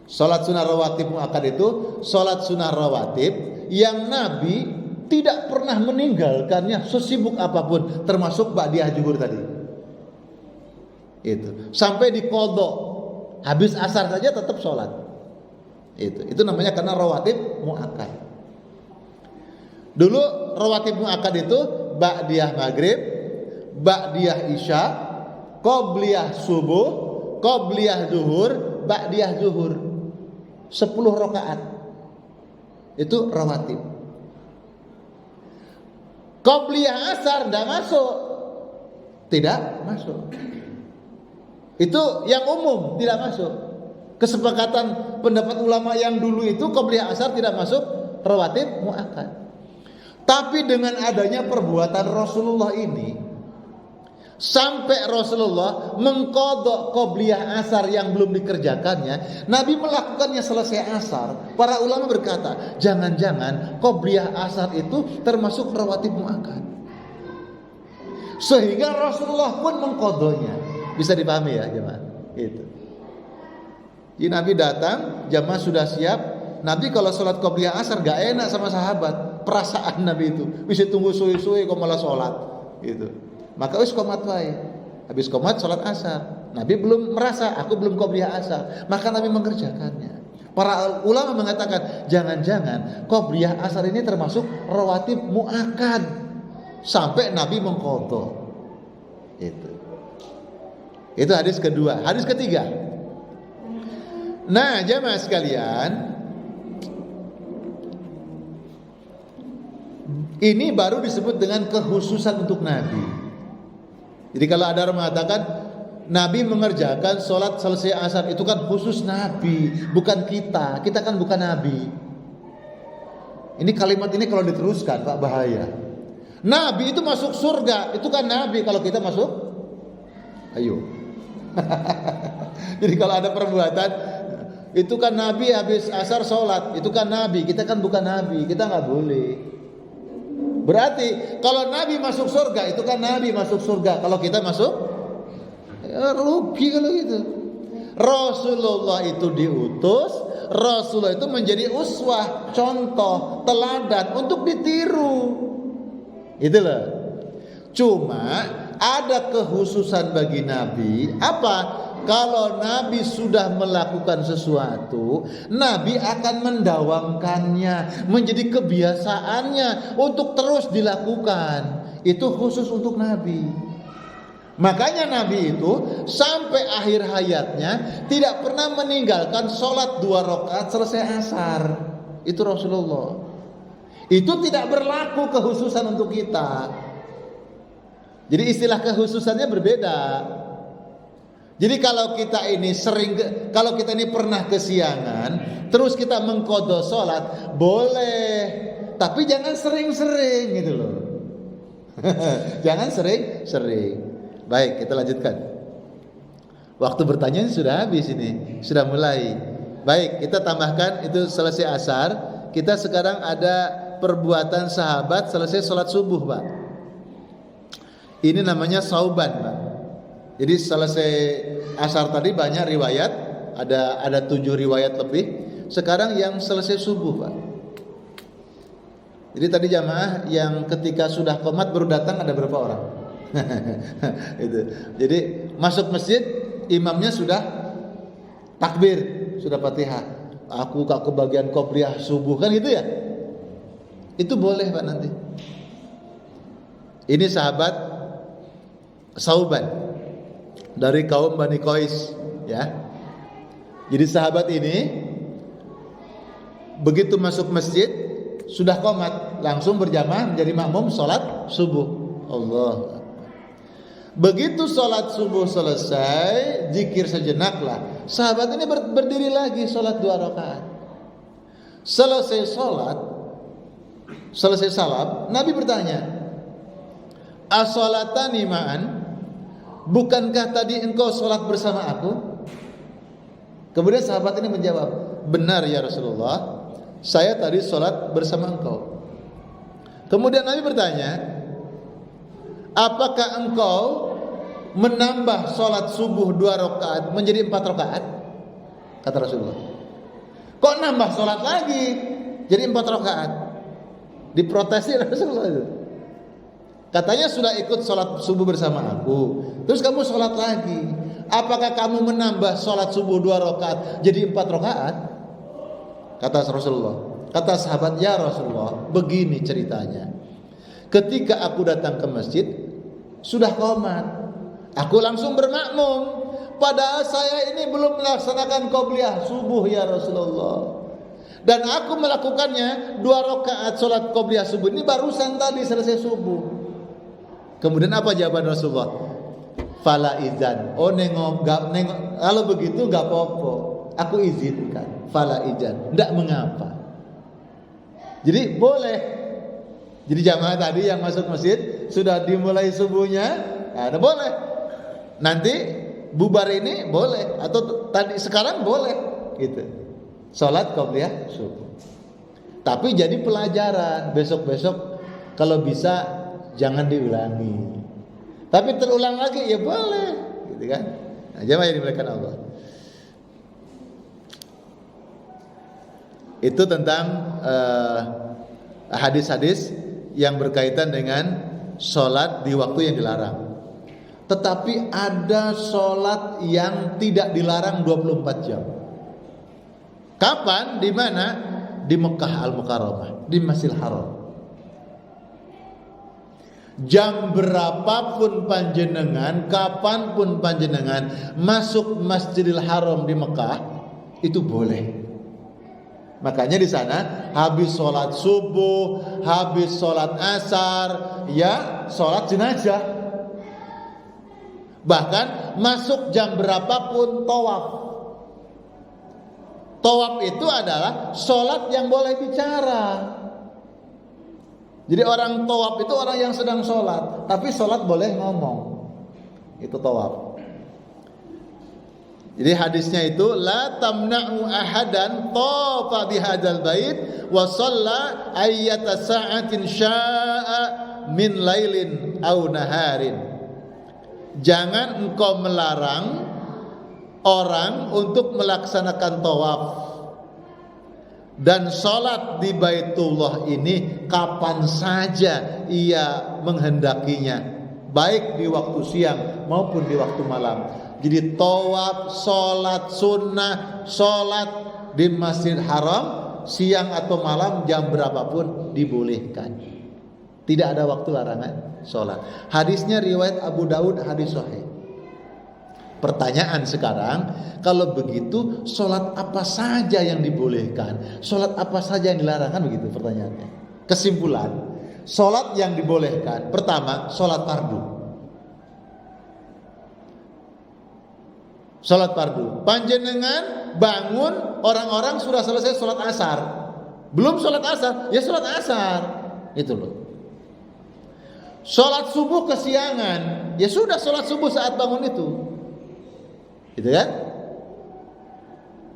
Sholat sunnah rawatib mu'akkad itu sholat sunnah rawatib yang Nabi tidak pernah meninggalkannya sesibuk apapun, termasuk ba'diyah zuhur tadi. Itu sampai diqadha, habis asar saja tetap sholat. Itu namanya karena rawatib mu'akkad. Dulu rawatib mu'akkad itu ba'diyah maghrib, ba'diyah isya, qobliyah subuh, qobliyah zuhur, ba'diyah zuhur. 10 rakaat. Itu rawatib. Qobliyah asar tidak masuk. Tidak masuk. Itu yang umum, tidak masuk. Kesepakatan pendapat ulama yang dulu itu qobliyah asar tidak masuk rawatib mu'akkad. Tapi dengan adanya perbuatan Rasulullah ini, sampai Rasulullah mengqadha qobliyah asar yang belum dikerjakannya, Nabi melakukannya selesai asar. Para ulama berkata, jangan-jangan qobliyah asar itu termasuk rawatib mu'akkad. Sehingga Rasulullah pun mengqadhanya. Bisa dipahami ya jemaah? Itu. Jadi Nabi datang, jamaah sudah siap. Nabi kalau sholat qobliyah asar gak enak sama sahabat. Perasaan Nabi itu, bisa tunggu suwe-suwe kok malah sholat. Gitu. Maka wis qomat wae. Habis qomat salat asar. Nabi belum merasa aku belum qobliyah asar, maka Nabi mengerjakannya. Para ulama mengatakan jangan-jangan qobliyah asar ini termasuk rawatib mu'akkad sampai Nabi mengqadha. Itu. Itu hadis kedua. Hadis ketiga. Nah, jamaah sekalian, ini baru disebut dengan kekhususan untuk Nabi. Jadi kalau ada orang mengatakan Nabi mengerjakan sholat selesai asar, itu kan khusus Nabi, bukan kita. Kita kan bukan Nabi. Ini kalimat ini kalau diteruskan Pak, bahaya. Nabi itu masuk surga, itu kan Nabi. Kalau kita masuk, ayo. Jadi kalau ada perbuatan, itu kan Nabi habis asar sholat, itu kan Nabi. Kita kan bukan Nabi, kita nggak boleh. Berarti kalau Nabi masuk surga, itu kan Nabi masuk surga. Kalau kita masuk, ya rugi kalau gitu. Rasulullah itu diutus, Rasulullah itu menjadi uswah, contoh, teladan untuk ditiru. Itulah. Cuma ada kekhususan bagi Nabi. Apa? Kalau Nabi sudah melakukan sesuatu, Nabi akan mendawamkannya, menjadi kebiasaannya untuk terus dilakukan. Itu khusus untuk Nabi. Makanya Nabi itu sampai akhir hayatnya tidak pernah meninggalkan sholat 2 rakaat selesai asar. Itu Rasulullah. Itu tidak berlaku kekhususan untuk kita. Jadi istilah kekhususannya berbeda. Jadi kalau kita ini kalau kita ini pernah kesiangan, terus kita mengqadha sholat, boleh, tapi jangan sering-sering gitu loh. Jangan sering-sering. Baik, kita lanjutkan. Waktu bertanya sudah habis ini, sudah mulai. Baik, kita tambahkan itu selesai asar. Kita sekarang ada perbuatan sahabat selesai sholat subuh, Pak. Ini namanya sauban, Pak. Jadi selesai asar tadi banyak riwayat, ada 7 riwayat lebih. Sekarang yang selesai subuh, Pak. Jadi tadi jamaah yang ketika sudah qomat baru datang ada berapa orang? Itu. Jadi masuk masjid imamnya sudah takbir, sudah Fatihah. Aku gak kebagian qobliyah subuh kan gitu ya? Itu boleh Pak nanti. Ini sahabat Sauban dari kaum Bani Qais ya. Jadi sahabat ini begitu masuk masjid sudah qomat langsung berjamaah menjadi makmum salat subuh. Allah. Begitu sholat subuh selesai, zikir sejenak lah. Sahabat ini berdiri lagi sholat 2 rakaat. Selesai sholat, selesai salam, Nabi bertanya, "As-sholatani ma'an? Bukankah tadi engkau sholat bersama aku?" Kemudian sahabat ini menjawab, "Benar ya Rasulullah, saya tadi sholat bersama engkau." Kemudian Nabi bertanya, "Apakah engkau menambah sholat subuh 2 rakaat menjadi 4 rakaat?" Kata Rasulullah. "Kok nambah sholat lagi jadi 4 rakaat?" Diprotesi Rasulullah itu. Katanya sudah ikut sholat subuh bersama aku, terus kamu sholat lagi. Apakah kamu menambah sholat subuh 2 rakaat jadi 4 rakaat? Kata Rasulullah. Kata sahabat, "Ya Rasulullah, begini ceritanya. Ketika aku datang ke masjid sudah qomat, aku langsung bermakmum. Padahal saya ini belum melaksanakan qobliyah subuh ya Rasulullah. Dan aku melakukannya 2 rakaat sholat qobliyah subuh ini barusan tadi selesai subuh." Kemudian apa jawaban Rasulullah? "Fala izan." Oh nengok, kalau begitu gak apa-apa, aku izinkan. Fala izan, tidak mengapa. Jadi boleh. Jadi jamaah tadi yang masuk masjid sudah dimulai subuhnya, nah, boleh. Nanti bubar ini boleh, atau tadi sekarang boleh, gitu. Sholat qobliyah subuh. Tapi jadi pelajaran, besok-besok kalau bisa jangan diulangi. Tapi terulang lagi ya boleh, gitu kan? Nah, jamaah yang dimuliakan Allah. Itu tentang hadis-hadis yang berkaitan dengan sholat di waktu yang dilarang. Tetapi ada sholat yang tidak dilarang 24 jam. Kapan? Di mana? Di Mekah Al-Mukarramah, di Masjidil Haram. Jam berapapun panjenengan, kapanpun panjenengan masuk Masjidil Haram di Mekah, itu boleh. Makanya di sana habis sholat subuh, habis sholat asar, ya sholat jenazah. Bahkan masuk jam berapapun tawaf. Tawaf itu adalah sholat yang boleh bicara. Jadi orang tawaf itu orang yang sedang sholat, tapi sholat boleh ngomong. Itu tawaf. Jadi hadisnya itu la tamna'u ahadan tafa bihadzal bait wa shalla ayyata sa'atin sya'a min lailin aw naharin. Jangan engkau melarang orang untuk melaksanakan tawaf dan sholat di Baitullah ini kapan saja ia menghendakinya, baik di waktu siang maupun di waktu malam. Jadi tawaf, sholat sunnah, sholat di Masjid Haram siang atau malam jam berapapun dibolehkan. Tidak ada waktu larangan sholat. Hadisnya riwayat Abu Daud, hadis sahih. Pertanyaan sekarang, kalau begitu sholat apa saja yang dibolehkan, sholat apa saja yang dilarang, kan begitu pertanyaannya. Kesimpulan, sholat yang dibolehkan, pertama sholat fardu. Sholat fardu, panjenengan bangun, orang-orang sudah selesai sholat asar, belum sholat asar, ya sholat asar, itu loh. Sholat subuh kesiangan, ya sudah sholat subuh saat bangun itu. Gitu kan?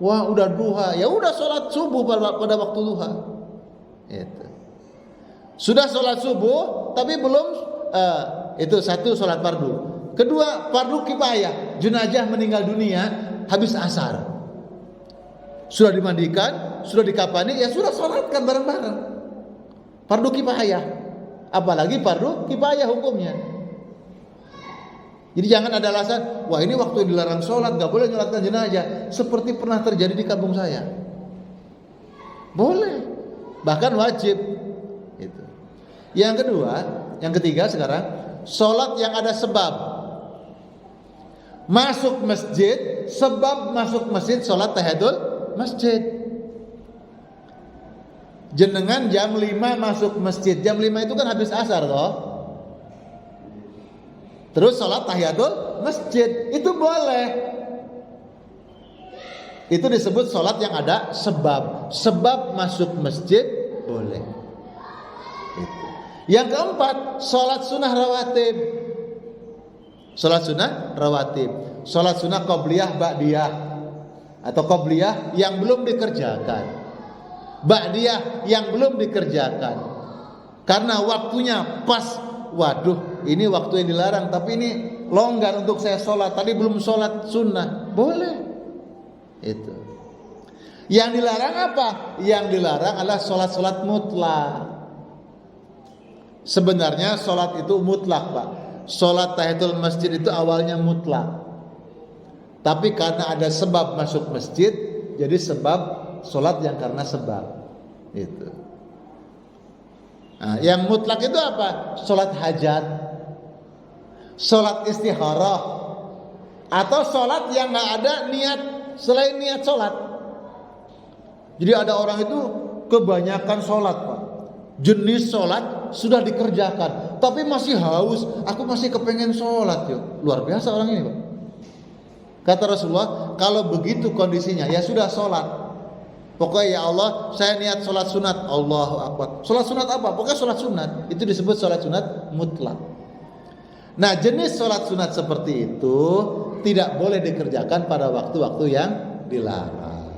Wah, udah duha, ya udah sholat subuh pada waktu duha. Itu. Sudah sholat subuh, tapi belum itu satu sholat fardu. Kedua, fardu kifayah. Jenazah meninggal dunia habis asar. Sudah dimandikan, sudah dikafani, ya sudah sholatkan bareng-bareng. Fardu kifayah. Apalagi fardu kifayah hukumnya. Jadi jangan ada alasan, wah ini waktu yang dilarang sholat, gak boleh nyolatkan jenazah. Seperti pernah terjadi di kampung saya. Boleh, bahkan wajib. Itu. Yang ketiga sekarang, sholat yang ada sebab. Masuk masjid, sebab masuk masjid sholat tahiyatul masjid. Jenengan jam 5 masuk masjid, jam 5 itu kan habis asar toh. Terus sholat tahiyatul masjid, itu boleh. Itu disebut sholat yang ada sebab. Sebab masuk masjid boleh. Itu. Yang keempat, sholat sunnah rawatib. Sholat sunnah rawatib. Sholat sunnah qobliyah ba'diyah, atau qobliyah yang belum dikerjakan, ba'diyah yang belum dikerjakan. Karena waktunya pas. Waduh, ini waktu yang dilarang, tapi ini longgar untuk saya sholat. Tadi belum sholat sunnah, boleh. Itu. Yang dilarang apa? Yang dilarang adalah sholat mutlak. Sebenarnya sholat itu mutlak, Pak. Sholat tahiyatul masjid itu awalnya mutlak. Tapi karena ada sebab masuk masjid, jadi sebab sholat yang karena sebab. Itu. Nah, yang mutlak itu apa? Sholat hajat, sholat istikharah, atau sholat yang nggak ada niat selain niat sholat. Jadi ada orang itu kebanyakan sholat, Pak. Jenis sholat sudah dikerjakan, tapi masih haus. Aku masih kepengen sholat, yuk. Luar biasa orang ini, Pak. Kata Rasulullah, kalau begitu kondisinya, ya sudah sholat. Pokoknya ya Allah, saya niat sholat sunat. Allahu Akbar. Sholat sunat apa? Pokoknya sholat sunat. Itu disebut sholat sunat mutlak. Nah, jenis sholat sunat seperti itu tidak boleh dikerjakan pada waktu-waktu yang dilarang.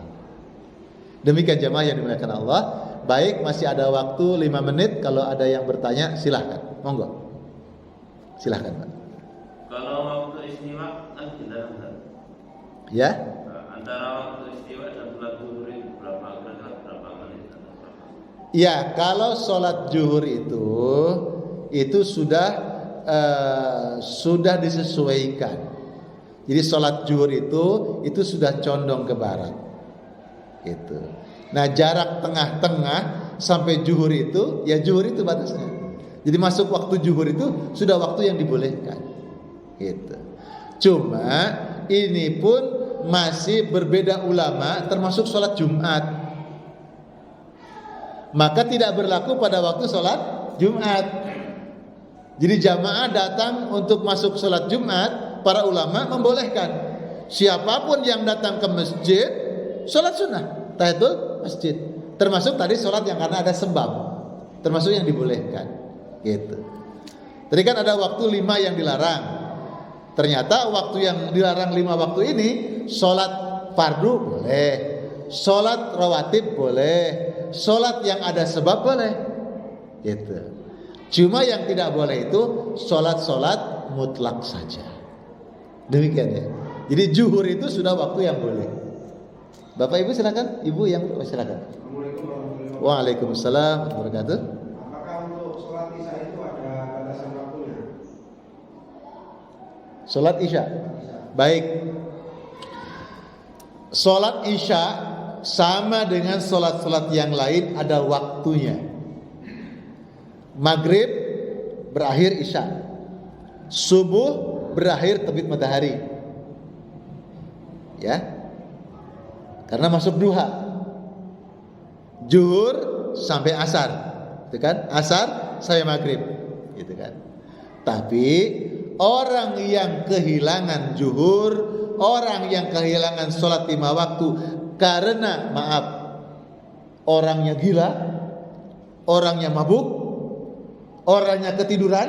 Demikian jemaah yang dimuliakan Allah. Baik, masih ada waktu 5 menit. Kalau ada yang bertanya, silahkan. Monggo. Silahkan, Pak. Kalau waktu istiwa kan dilarang. Ya. Antara waktu istiwa dan sholat zuhur berapa menit? Ya, kalau sholat zuhur itu sudah disesuaikan. Jadi sholat zuhur itu sudah condong ke barat. Gitu. Nah, jarak tengah-tengah sampai zuhur itu, ya zuhur itu batasnya. Jadi masuk waktu zuhur itu sudah waktu yang dibolehkan. Gitu. Cuma ini pun masih berbeda ulama termasuk sholat Jumat. Maka tidak berlaku pada waktu sholat Jumat. Jadi jamaah datang untuk masuk sholat Jumat, para ulama membolehkan siapapun yang datang ke masjid sholat sunnah tahiyatul masjid, termasuk tadi sholat yang karena ada sebab, termasuk yang dibolehkan. Gitu. Tadi kan ada waktu 5 yang dilarang. Ternyata waktu yang dilarang 5 waktu ini, sholat fardu boleh, sholat rawatib boleh, sholat yang ada sebab boleh. Gitu. Cuma yang tidak boleh itu sholat-sholat mutlak saja. Demikian ya. Jadi zuhur itu sudah waktu yang boleh. Bapak Ibu silakan, Ibu yang silakan. Waalaikumsalam warahmatullahi wabarakatuh. Apakah untuk sholat isya itu ada batasan waktunya? Sholat isya. Baik. Sholat isya sama dengan sholat-sholat yang lain ada waktunya. Maghrib berakhir isya, subuh berakhir terbit matahari, ya, karena masuk duha. Zuhur sampai asar, itu kan, asar sampai maghrib, gitu kan. Tapi orang yang kehilangan zuhur, orang yang kehilangan sholat 5 waktu karena maaf, orangnya gila, orangnya mabuk, orangnya ketiduran,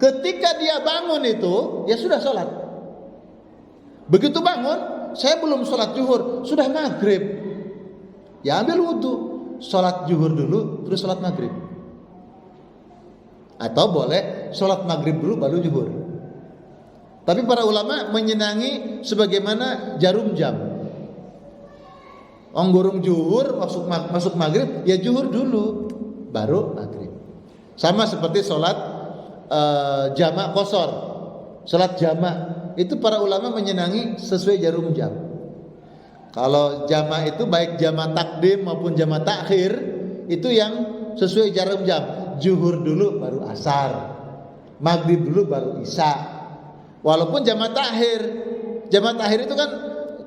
ketika dia bangun itu ya sudah sholat. Begitu bangun, saya belum sholat zuhur, sudah maghrib, ya ambil wudhu, sholat zuhur dulu terus sholat maghrib. Atau boleh sholat maghrib dulu baru zuhur. Tapi para ulama menyenangi sebagaimana jarum jam. Gorong zuhur masuk maghrib, ya zuhur dulu baru maghrib. Sama seperti sholat jamak qashar, sholat jamak itu para ulama menyenangi sesuai jarum jam. Kalau jamak itu baik jamak takdim maupun jamak takhir itu yang sesuai jarum jam. Zuhur dulu baru asar, maghrib dulu baru isya. Walaupun jamak takhir itu kan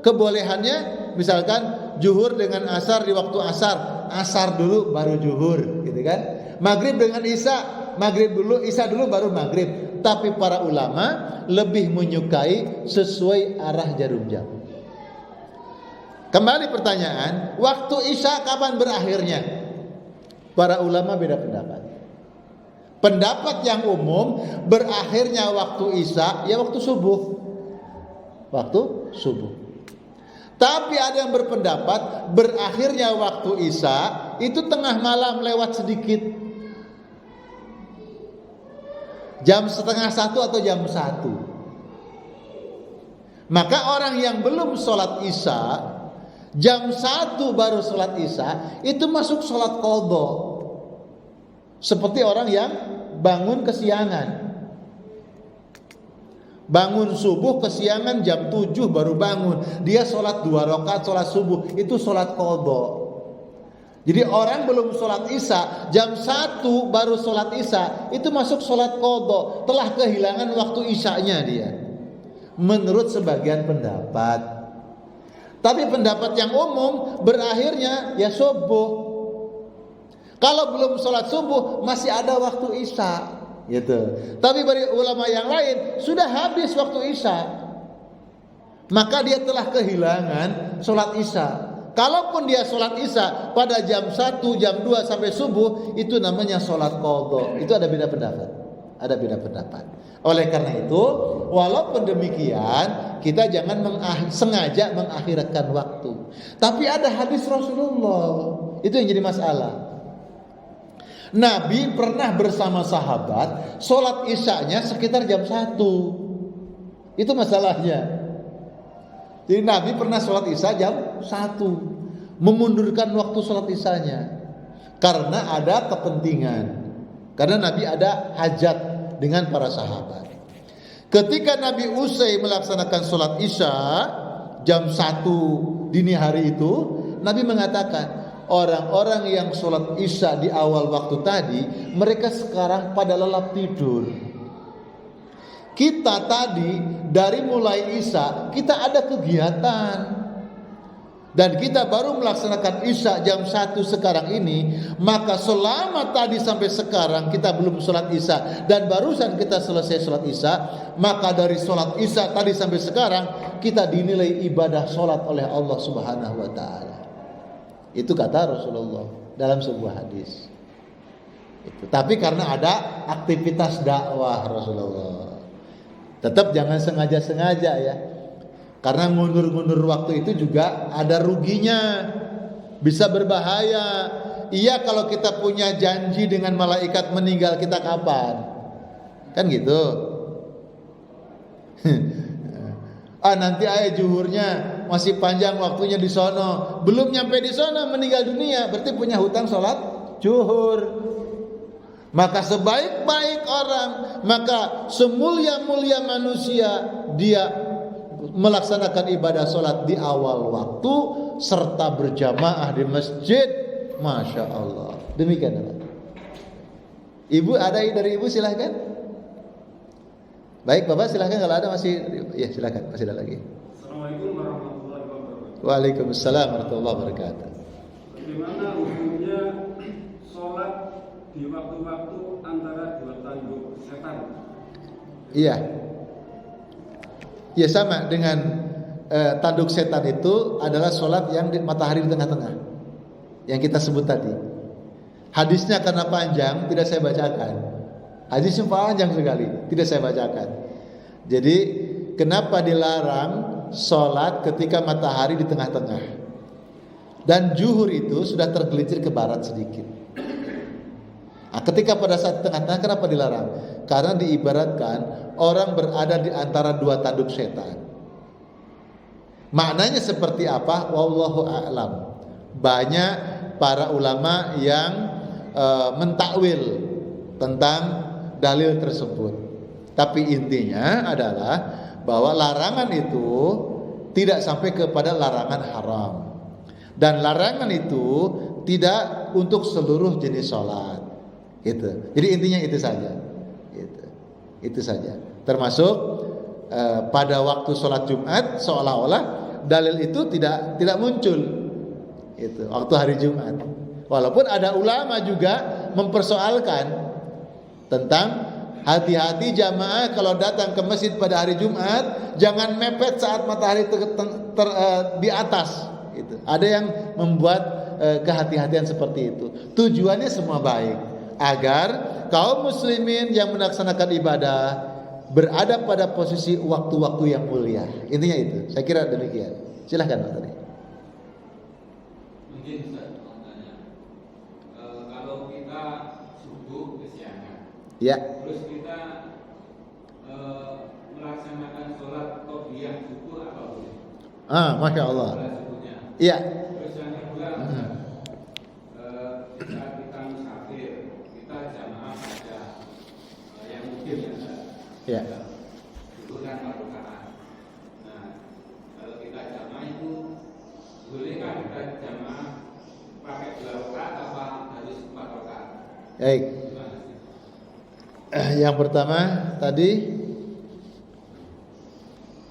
kebolehannya misalkan zuhur dengan asar di waktu asar, asar dulu baru zuhur, gitu kan? Maghrib dengan isya, maghrib dulu, isya dulu baru maghrib. Tapi para ulama lebih menyukai sesuai arah jarum jam. Kembali pertanyaan, waktu isya kapan berakhirnya? Para ulama beda pendapat. Pendapat yang umum berakhirnya waktu isya ya waktu subuh. Waktu subuh. Tapi ada yang berpendapat berakhirnya waktu isya itu tengah malam lewat sedikit. Jam 12:30 atau jam 1. Maka orang yang belum sholat isya, jam 1 baru sholat isya, itu masuk sholat qadha. Seperti orang yang bangun kesiangan, bangun subuh kesiangan jam 7 baru bangun, dia sholat 2 rakaat sholat subuh, itu sholat qadha. Jadi orang belum sholat isya, jam 1 baru sholat isya, itu masuk sholat qadha, telah kehilangan waktu isyanya dia. Menurut sebagian pendapat. Tapi pendapat yang umum berakhirnya ya subuh. Kalau belum sholat subuh masih ada waktu isya, gitu. Tapi bagi ulama yang lain sudah habis waktu isya, maka dia telah kehilangan sholat isya. Kalaupun dia sholat isya pada jam 1, jam 2 sampai subuh, itu namanya sholat qadha. Itu ada beda pendapat. Ada beda pendapat. Oleh karena itu, walaupun demikian, kita jangan sengaja mengakhirkan waktu. Tapi ada hadis Rasulullah. Itu yang jadi masalah. Nabi pernah bersama sahabat sholat isyanya sekitar jam 1. Itu masalahnya. Jadi Nabi pernah sholat isya jam 1, memundurkan waktu sholat isyanya karena ada kepentingan, karena Nabi ada hajat dengan para sahabat. Ketika Nabi usai melaksanakan sholat isya jam 1 dini hari itu, Nabi mengatakan, orang-orang yang sholat isya di awal waktu tadi, mereka sekarang pada lelap tidur. Kita tadi dari mulai isya kita ada kegiatan, dan kita baru melaksanakan isya jam 1 sekarang ini. Maka selama tadi sampai sekarang kita belum sholat isya, dan barusan kita selesai sholat isya, maka dari sholat isya tadi sampai sekarang kita dinilai ibadah sholat oleh Allah Subhanahu wa ta'ala. Itu kata Rasulullah dalam sebuah hadis itu. Tapi karena ada aktivitas dakwah Rasulullah, tetap jangan sengaja-sengaja ya. Karena mundur-mundur waktu itu juga ada ruginya, bisa berbahaya. Iya, kalau kita punya janji dengan malaikat meninggal kita kapan? Kan gitu. Nanti ayah zuhurnya masih panjang waktunya di sono, belum nyampe di sono meninggal dunia, berarti punya hutang sholat zuhur. Maka sebaik-baik orang, maka semulia-mulia manusia, dia melaksanakan ibadah sholat di awal waktu serta berjamaah di masjid. Masya Allah. Demikian. Ibu, ada dari ibu, silahkan. Baik Bapak, silahkan. Kalau ada masih, ya silahkan, masih ada lagi. Assalamualaikum warahmatullahi wabarakatuh. Waalaikumsalam warahmatullahi wabarakatuh. Bagaimana hukumnya sholat di waktu-waktu antara dua tanduk setan? Iya. Ya sama dengan tanduk setan itu adalah sholat yang matahari di tengah-tengah, yang kita sebut tadi. Hadisnya karena panjang tidak saya bacakan. Hadisnya panjang sekali, tidak saya bacakan. Jadi kenapa dilarang sholat ketika matahari di tengah-tengah? Dan zuhur itu sudah tergelincir ke barat sedikit. Nah, ketika pada saat tengah-tengah kenapa dilarang? Karena diibaratkan orang berada di antara dua tanduk setan. Maknanya seperti apa? Wallahu a'lam. Banyak para ulama yang mentakwil tentang dalil tersebut. Tapi intinya adalah bahwa larangan itu tidak sampai kepada larangan haram. Dan larangan itu tidak untuk seluruh jenis sholat. Gitu. Jadi intinya itu saja. Gitu. Itu saja. Termasuk pada waktu sholat Jumat seolah-olah dalil itu tidak muncul. Itu waktu hari Jumat. Walaupun ada ulama juga mempersoalkan tentang hati-hati jamaah kalau datang ke masjid pada hari Jumat jangan mepet saat matahari di atas. Itu. Ada yang membuat kehati-hatian seperti itu. Tujuannya semua baik, agar kaum muslimin yang melaksanakan ibadah berada pada posisi waktu-waktu yang mulia. Intinya itu. Saya kira demikian. Silahkan Pak tadi. Mungkin Ustaz mau tanya, kalau kita subuh kesiangan, Ya. terus kita melaksanakan sholat qobliyah subuh apa boleh? Masya Allah. Sholat subuhnya. Iya. Terus yang kedua, saat kita musafir, kita jamaah saja, yang mungkin ya, Iya. itu kan 4 rakaat. Nah, kalau kita jamaah itu bolehkah kita jamaah pakai 2 rakaat apa harus 4 rakaat? Baik. Gimana sih? Yang pertama tadi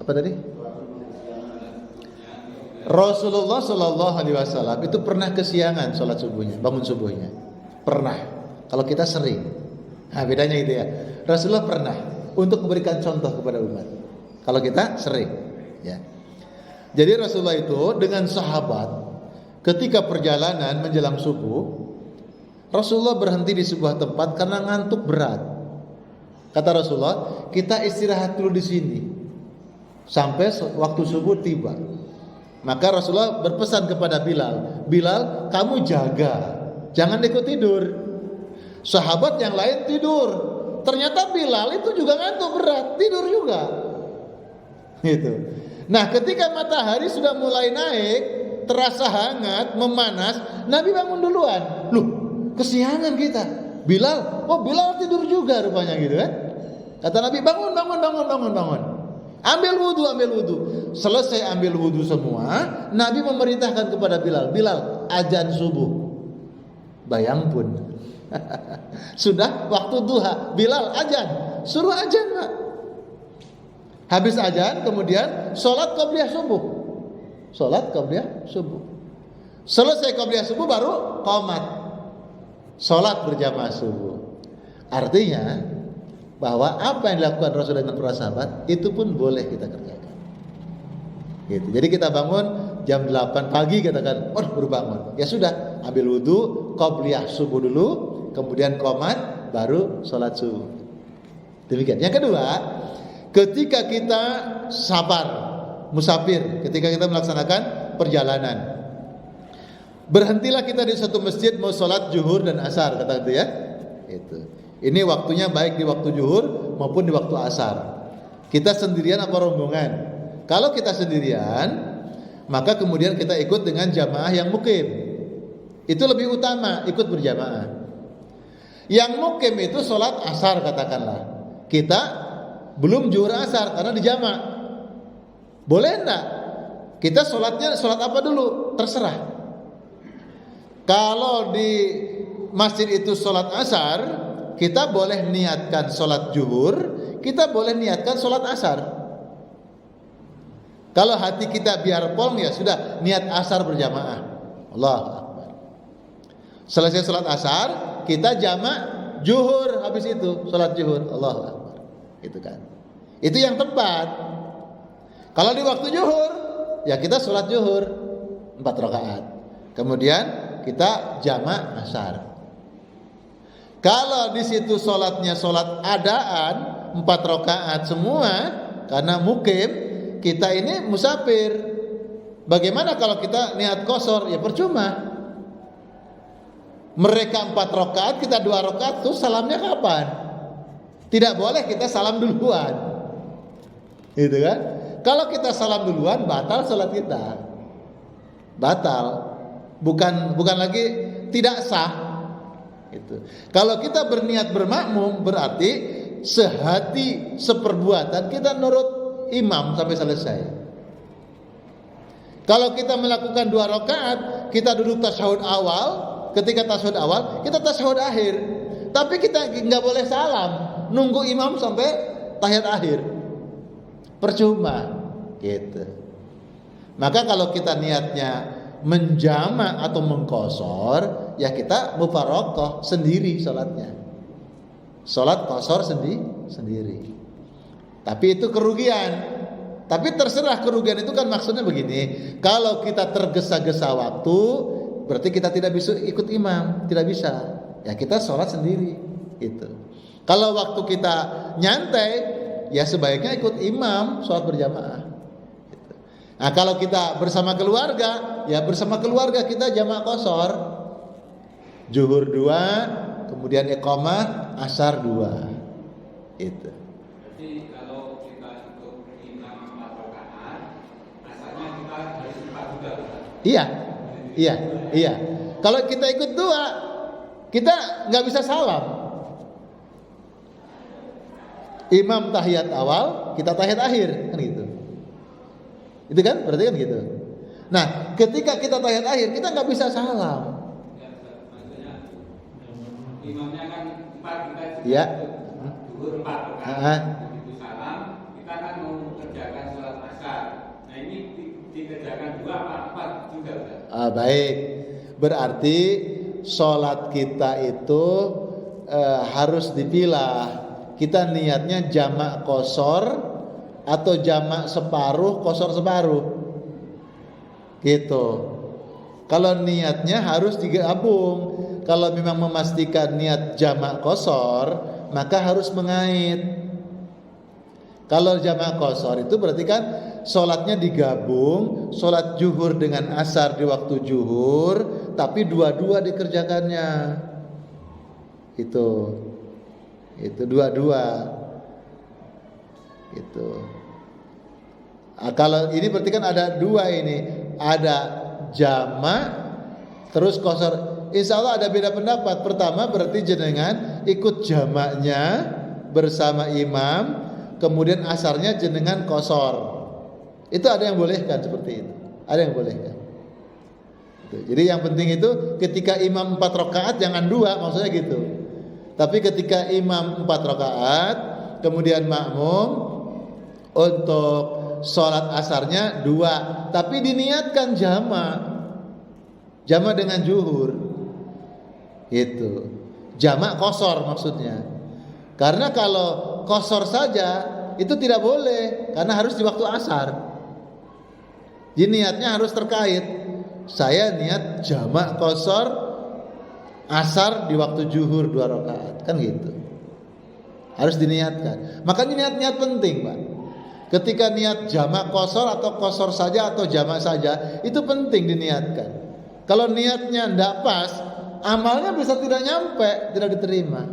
apa tadi? Rasulullah Shallallahu Alaihi Wasallam itu pernah kesiangan sholat subuhnya, bangun subuhnya. Pernah. Kalau kita sering. Nah, bedanya itu ya. Rasulullah pernah untuk memberikan contoh kepada umat. Kalau kita sering. Ya. Jadi Rasulullah itu dengan sahabat ketika perjalanan menjelang subuh, Rasulullah berhenti di sebuah tempat karena ngantuk berat. Kata Rasulullah, kita istirahat dulu di sini sampai waktu subuh tiba. Maka Rasulullah berpesan kepada Bilal, Bilal, kamu jaga, jangan ikut tidur. Sahabat yang lain tidur. Ternyata Bilal itu juga ngantuk berat, tidur juga. Gitu. Nah, ketika matahari sudah mulai naik, terasa hangat, memanas, Nabi bangun duluan. Loh, kesiangan kita. Bilal, Bilal tidur juga rupanya gitu kan. Kata Nabi, bangun. Ambil wudu. Selesai ambil wudu semua, Nabi memerintahkan kepada Bilal, azan subuh. Bayang pun. Sudah waktu duha, Bilal azan, suruh azan Pak. Habis azan kemudian sholat qabliyah subuh. Sholat qabliyah subuh. Selesai qabliyah subuh baru qomat. Sholat berjamaah subuh. Artinya bahwa apa yang dilakukan Rasul dengan para sahabat itu pun boleh kita kerjakan. Gitu. Jadi kita bangun jam 8 pagi katakan, baru bangun. Ya sudah, ambil wudu, qabliyah subuh dulu, kemudian qomat, baru sholat subuh. Demikian. Yang kedua, ketika kita safar, musafir, ketika kita melaksanakan perjalanan, berhentilah kita di suatu masjid mau sholat zuhur dan asar, kata itu ya. Itu. Ini waktunya baik di waktu zuhur maupun di waktu asar. Kita sendirian apa rombongan? Kalau kita sendirian, maka kemudian kita ikut dengan jamaah yang mukim. Itu lebih utama, ikut berjamaah. Yang mukim itu sholat asar katakanlah. Kita belum zuhur asar karena di jamaah. Boleh enggak? Kita sholatnya sholat apa dulu? Terserah. Kalau di masjid itu sholat asar, kita boleh niatkan sholat zuhur, kita boleh niatkan sholat asar. Kalau hati kita biar pong, ya sudah, niat asar berjamaah. Allahu Akbar. Selesai sholat asar, kita jamak zuhur habis itu, sholat zuhur. Allahu Akbar. Itu kan. Itu yang tepat. Kalau di waktu zuhur, ya kita sholat zuhur 4 rakaat. Kemudian kita jamak asar. Kalau di situ sholatnya sholat adaan 4 rakaat semua, karena mukim, kita ini musafir. Bagaimana kalau kita niat qashar? Ya percuma. Mereka 4 rakaat, kita 2 rakaat, tuh salamnya kapan? Tidak boleh kita salam duluan. Gitu kan? Kalau kita salam duluan, batal sholat kita. Batal. Bukan lagi tidak sah. Itu. Kalau kita berniat bermakmum, berarti sehati seperbuatan kita nurut imam sampai selesai. Kalau kita melakukan 2 rakaat, kita duduk tasyahud awal, ketika tasyahud awal, kita tasyahud akhir. Tapi kita nggak boleh salam, nunggu imam sampai tahiyat akhir. Percuma, gitu. Maka kalau kita niatnya menjama atau mengqashar, ya kita mufaraqah sendiri salatnya. Salat qashar sendiri. Tapi itu kerugian. Tapi terserah, kerugian itu kan maksudnya begini. Kalau kita tergesa-gesa waktu, berarti kita tidak bisa ikut imam, tidak bisa. Ya kita sholat sendiri. Itu. Kalau waktu kita nyantai, ya sebaiknya ikut imam sholat berjamaah. Gitu. Nah kalau kita bersama keluarga, ya bersama keluarga kita jamaah qashar. Zuhur 2, kemudian iqamah asar 2. Itu. Jadi kalau kita ikut imam 4 rakaat, asalnya kita harus 4 juga. Iya. Kalau kita ikut 2, kita nggak bisa salam. Imam tahiyat awal, kita tahiyat akhir, kan gitu. Itu kan, berarti kan gitu. Nah, ketika kita tahiyat akhir, kita nggak bisa salam. Imamnya kan 4, kita Iya. zuhur 4 rakaat. Begitu salam, kita kan mau kerjakan sholat asar. Nah ini dikerjakan 2 apa 4 juga, Pak? Baik. Berarti sholat kita itu harus dipilah. Kita niatnya jamak qashar atau jamak separuh qashar separuh. Gitu. Kalau niatnya harus digabung. Kalau memang memastikan niat jamak qashar, maka harus mengait. Kalau jamak qashar itu berarti kan sholatnya digabung, sholat zuhur dengan asar di waktu zuhur, tapi dua-dua dikerjakannya. Itu dua-dua. Itu. Kalau ini berarti kan ada 2 ini, ada jamak terus qashar. Insya Allah ada beda pendapat. Pertama berarti jenengan ikut jamaknya bersama imam, kemudian asarnya jenengan qashar. Itu ada yang bolehkan seperti itu. Ada yang bolehkan. Jadi yang penting itu ketika imam 4 rakaat jangan 2, maksudnya gitu. Tapi ketika imam 4 rakaat, kemudian makmum untuk sholat asarnya 2, tapi diniatkan jamak dengan zuhur, gitu. Jamak qashar maksudnya. Karena kalau qashar saja itu tidak boleh, karena harus di waktu asar. Jadi niatnya harus terkait. Saya niat jamak qashar asar di waktu zuhur 2 rakaat, kan gitu. Harus diniatkan. Makanya niat penting, Pak. Ketika niat jamak qashar atau qashar saja atau jamak saja, itu penting diniatkan. Kalau niatnya tidak pas, amalnya bisa tidak nyampe, tidak diterima.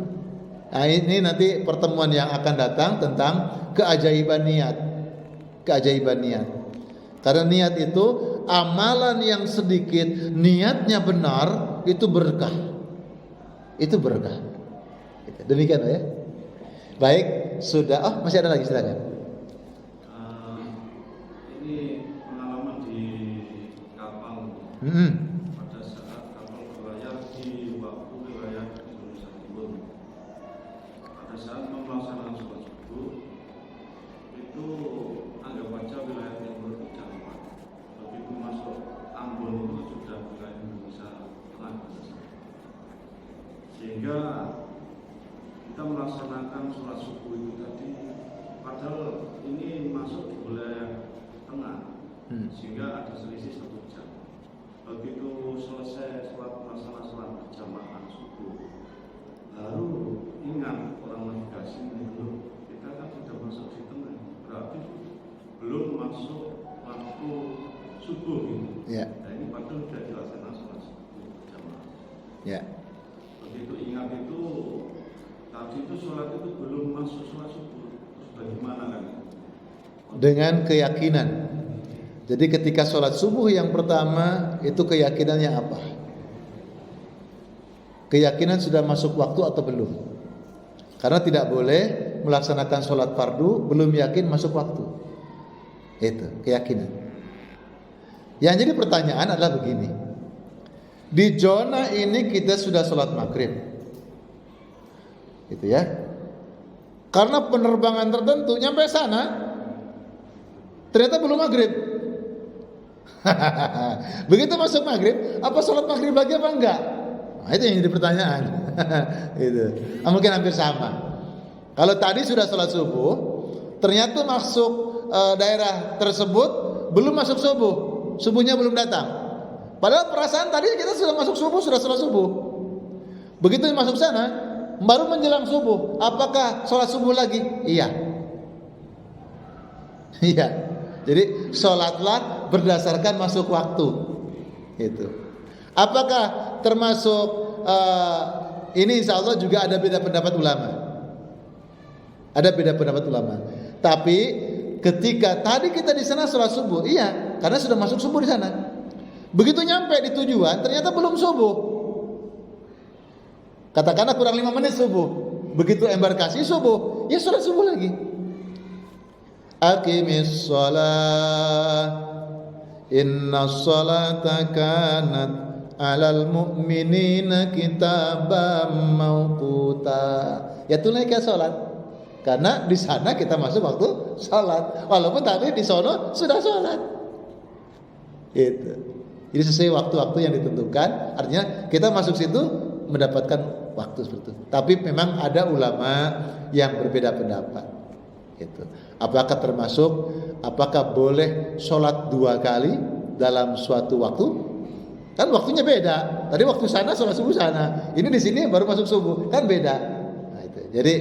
Nah, ini nanti pertemuan yang akan datang tentang keajaiban niat. Keajaiban niat. Karena niat itu amalan yang sedikit niatnya benar itu berkah. Itu berkah. Demikian ya. Baik, sudah. Oh, masih ada lagi, silakan. Ini pengalaman di kapal. Pada saat kapal berlayar di waktu wilayah Indonesia Timur. Pada saat melaksanakan sholat subuh itu anggap aja wilayah timur itu jamak. Begitu masuk Ambon itu sudah wilayah Indonesia Tengah. Sehingga kita melaksanakan sholat subuh itu tadi, padahal ini masuk di wilayah tengah, sehingga ada selisih 1 jam. Begitu selesai melaksanakan sholat berjamaah subuh, baru ingat orang navigasi belum, kita kan sudah masuk di tengah, berarti belum masuk waktu subuh gitu. Ya. Nah ini padahal sudah dilaksanakan sholat subuh berjamaah. Ya. Begitu ingat itu, tadi itu sholat itu belum masuk sholat subuh, terus bagaimana kan? Dengan keyakinan. Jadi ketika sholat subuh yang pertama itu keyakinannya apa? Keyakinan sudah masuk waktu atau belum? Karena tidak boleh melaksanakan sholat fardu belum yakin masuk waktu. Itu keyakinan. Yang jadi pertanyaan adalah begini. Di zona ini kita sudah sholat maghrib, gitu ya. Karena penerbangan tertentu nyampe sana ternyata belum maghrib. Begitu masuk maghrib, apa sholat maghrib lagi apa enggak? Nah, itu yang jadi pertanyaan. Itu. Nah, mungkin hampir sama. Kalau tadi sudah sholat subuh, ternyata masuk daerah tersebut belum masuk subuh, subuhnya belum datang. Padahal perasaan tadi kita sudah masuk subuh, sudah sholat subuh. Begitu masuk sana, baru menjelang subuh, apakah sholat subuh lagi? Iya. Iya. Jadi sholatlah berdasarkan masuk waktu. Itu. Apakah termasuk ini insya Allah juga ada beda pendapat ulama. Ada beda pendapat ulama. Tapi ketika tadi kita di sana sholat subuh, iya, karena sudah masuk subuh di sana. Begitu nyampe di tujuan, ternyata belum subuh. Katakanlah kurang 5 menit subuh. Begitu embarkasi subuh, ya sholat subuh lagi. Aqimis shalah, innas salata kanat alal mu'minina kitaban mawquta. Ya tunaikan sholat. Karena di sana kita masuk waktu sholat. Walaupun tadi di sono sudah sholat. Itu. Jadi sesuai waktu-waktu yang ditentukan. Artinya kita masuk situ mendapatkan waktu seperti itu. Tapi memang ada ulama yang berbeda pendapat. Gitu. Apakah boleh sholat 2 kali dalam suatu waktu? Kan waktunya beda. Tadi waktu sana sholat subuh sana. Ini di sini baru masuk subuh. Kan beda. Nah, itu. Jadi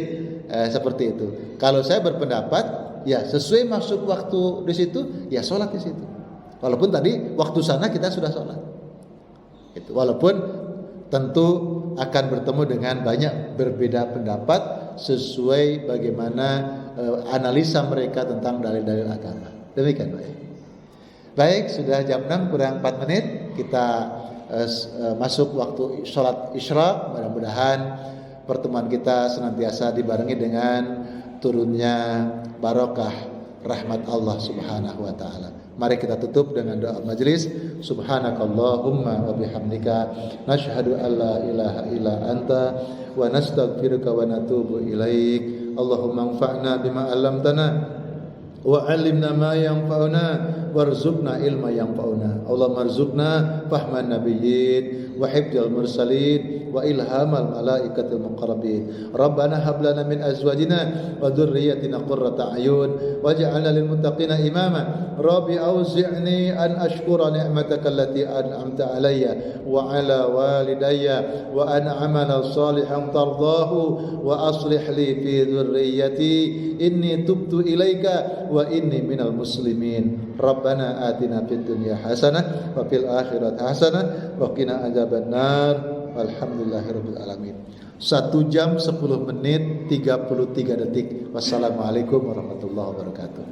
seperti itu. Kalau saya berpendapat, ya sesuai masuk waktu di situ, ya sholat di situ. Walaupun tadi waktu sana kita sudah sholat. Itu. Walaupun tentu akan bertemu dengan banyak berbeda pendapat sesuai bagaimana analisa mereka tentang dalil-dalil agama. Demikian Pak. Baik, sudah jam 6 kurang 4 menit kita masuk waktu sholat isyraq. Mudah-mudahan pertemuan kita senantiasa dibarengi dengan turunnya barokah rahmat Allah Subhanahu wa taala. Mari kita tutup dengan doa majelis. Subhanakallahumma wa bihamdika nashhadu an la ilaha illa anta wa nastaghfiruka wa natubu ilaik. Allahumma anfa'na bima 'allamtana wa 'allimna ma yanfa'una warzuqna ilma yanfa'una. Allahumma arzuqna fahman nabiyyin wa hifdzal mursalin wa ilhamal malaikatil muqarrabin. Rabbana hab lana min azwajina wa dhurriyyatina qurrata a'yun waj'alna lil muttaqina imama. Rabbi auzi'ni an ashkura ni'mataka allati an'amta alayya wa ala walidayya wa an a'mala salihan tardahu wa aslih li fi dhurriyyati inni tubtu ilaika wa inni minal muslimin. Rabbana atina fid dunya hasanah wa fil akhirati hasanah wa qina adzabannar. Alhamdulillahirabbil alamin. 1 jam 10 menit 33 detik. Wassalamualaikum warahmatullahi wabarakatuh.